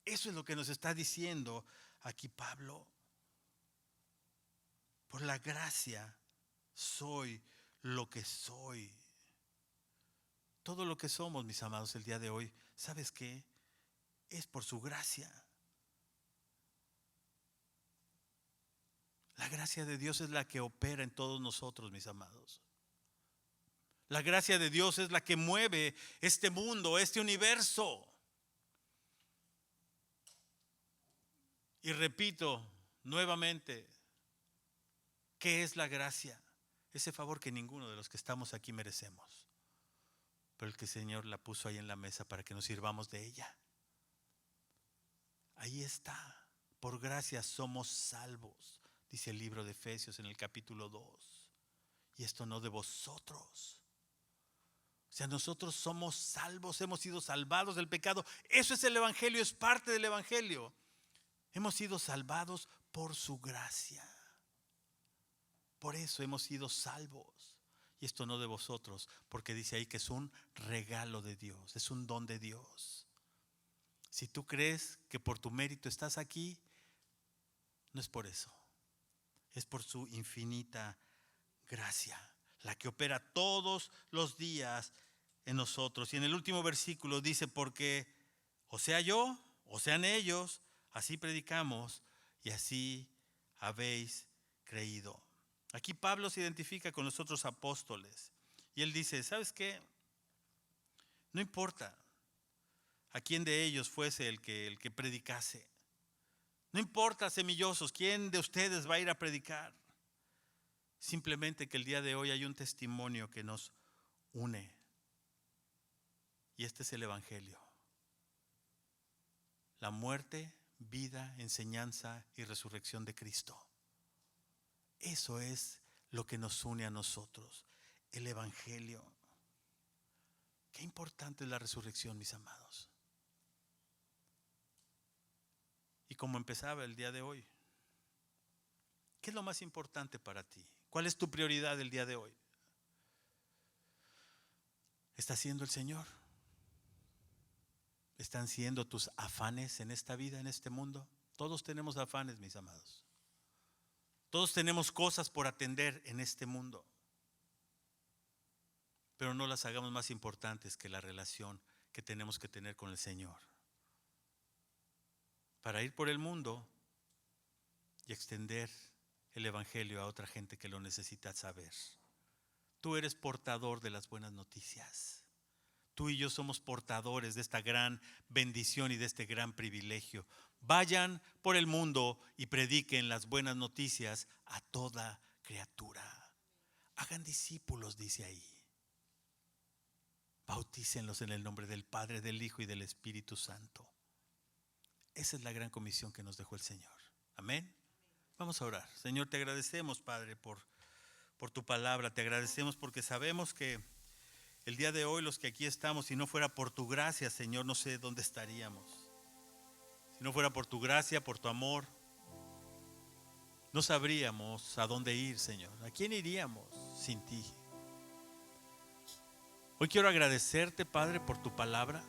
Eso es lo que nos está diciendo aquí Pablo. Por la gracia soy lo que soy. Todo lo que somos, mis amados, el día de hoy, ¿sabes qué? Es por su gracia. La gracia de Dios es la que opera en todos nosotros, mis amados. La gracia de Dios es la que mueve este mundo, este universo. Y repito nuevamente, ¿qué es la gracia? Ese favor que ninguno de los que estamos aquí merecemos, pero el que el Señor la puso ahí en la mesa para que nos sirvamos de ella. Ahí está. Por gracia somos salvos, dice el libro de Efesios en el capítulo 2. Y esto no de vosotros. O sea, nosotros somos salvos, hemos sido salvados del pecado. Eso es el evangelio, es parte del evangelio. Hemos sido salvados por su gracia. Por eso hemos sido salvos. Y esto no de vosotros, porque dice ahí que es un regalo de Dios, es un don de Dios. Si tú crees que por tu mérito estás aquí, no es por eso. Es por su infinita gracia, la que opera todos los días en nosotros. Y en el último versículo dice, porque o sea yo, o sean ellos, así predicamos y así habéis creído. Aquí Pablo se identifica con los otros apóstoles y él dice, ¿sabes qué? No importa a quién de ellos fuese el que predicase. No importa, semillosos, quién de ustedes va a ir a predicar. Simplemente que el día de hoy hay un testimonio que nos une. Y este es el evangelio. La muerte, vida, enseñanza y resurrección de Cristo. Eso es lo que nos une a nosotros, el evangelio. Qué importante es la resurrección, mis amados. Y como empezaba el día de hoy, ¿qué es lo más importante para ti? ¿Cuál es tu prioridad el día de hoy? ¿Está siendo el Señor? ¿Están siendo tus afanes en esta vida, en este mundo? Todos tenemos afanes, mis amados. Todos tenemos cosas por atender en este mundo. Pero no las hagamos más importantes que la relación que tenemos que tener con el Señor. Para ir por el mundo y extender el evangelio a otra gente que lo necesita saber. Tú eres portador de las buenas noticias. Tú y yo somos portadores de esta gran bendición y de este gran privilegio. Vayan por el mundo y prediquen las buenas noticias a toda criatura. Hagan discípulos, dice ahí. Bautícenlos en el nombre del Padre, del Hijo y del Espíritu Santo. Esa es la gran comisión que nos dejó el Señor. Amén. Vamos a orar. Señor, te agradecemos, Padre, por tu palabra. Te agradecemos porque sabemos que el día de hoy los que aquí estamos, si no fuera por tu gracia, Señor, no sé dónde estaríamos. Si no fuera por tu gracia, por tu amor, no sabríamos a dónde ir, Señor. ¿A quién iríamos sin ti? Hoy quiero agradecerte, Padre, por tu palabra.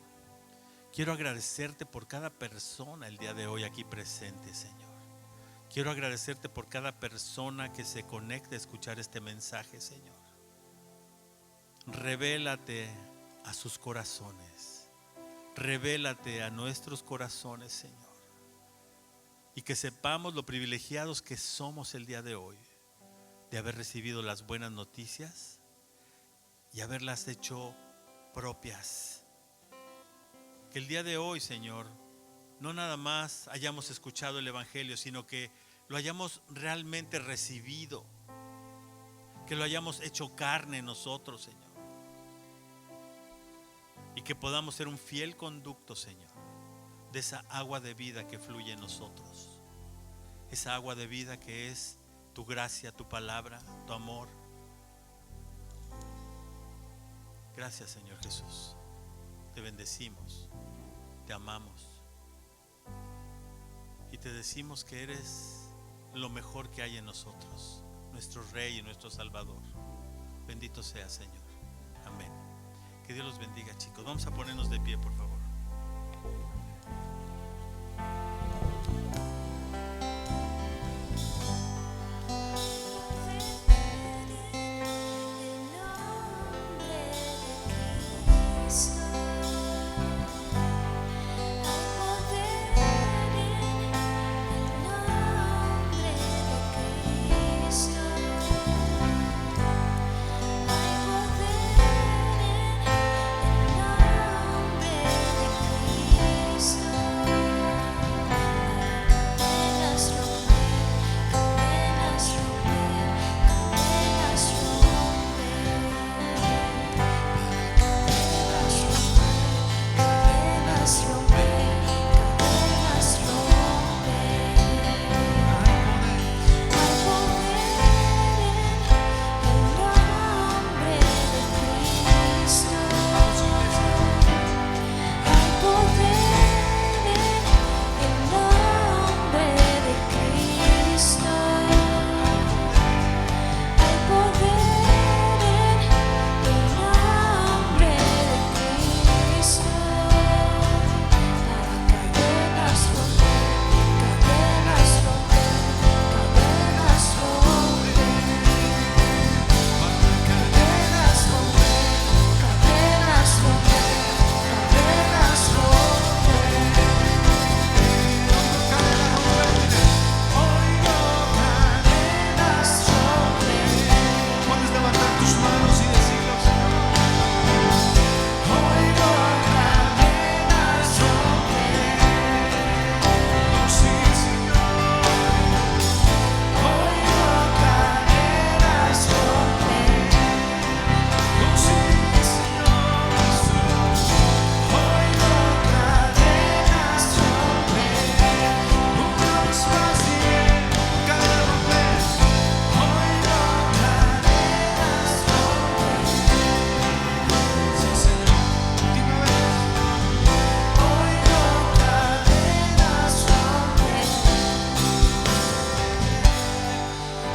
Quiero agradecerte por cada persona el día de hoy aquí presente, Señor. Quiero agradecerte por cada persona que se conecta a escuchar este mensaje, Señor. Revélate a sus corazones. Revélate a nuestros corazones, Señor. Y que sepamos lo privilegiados que somos el día de hoy de haber recibido las buenas noticias y haberlas hecho propias. Que el día de hoy, Señor, no nada más hayamos escuchado el evangelio, sino que lo hayamos realmente recibido, que lo hayamos hecho carne en nosotros, Señor, y que podamos ser un fiel conducto, Señor, de esa agua de vida que fluye en nosotros, esa agua de vida que es tu gracia, tu palabra, tu amor. Gracias, Señor Jesús. Te bendecimos, te amamos y te decimos que eres lo mejor que hay en nosotros, nuestro Rey y nuestro Salvador. Bendito sea, Señor. Amén. Que Dios los bendiga, chicos. Vamos a ponernos de pie, por favor. Hay poder en el nombre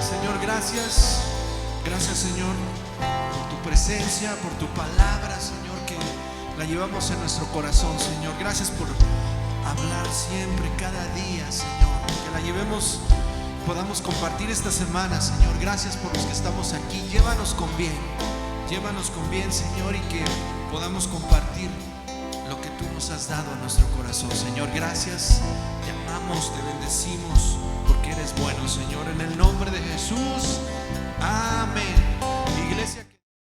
Señor, gracias. Gracias, Señor, por tu presencia, por tu palabra, Señor, que la llevamos en nuestro corazón, Señor. Gracias por hablar siempre, cada día, Señor. Que la llevemos, podamos compartir esta semana, Señor. Gracias por los que estamos aquí. Llévanos con bien, Señor, y que podamos compartir lo que tú nos has dado a nuestro corazón, Señor. Gracias, te amamos, te bendecimos, porque eres bueno, Señor. En el nombre de Jesús, amén.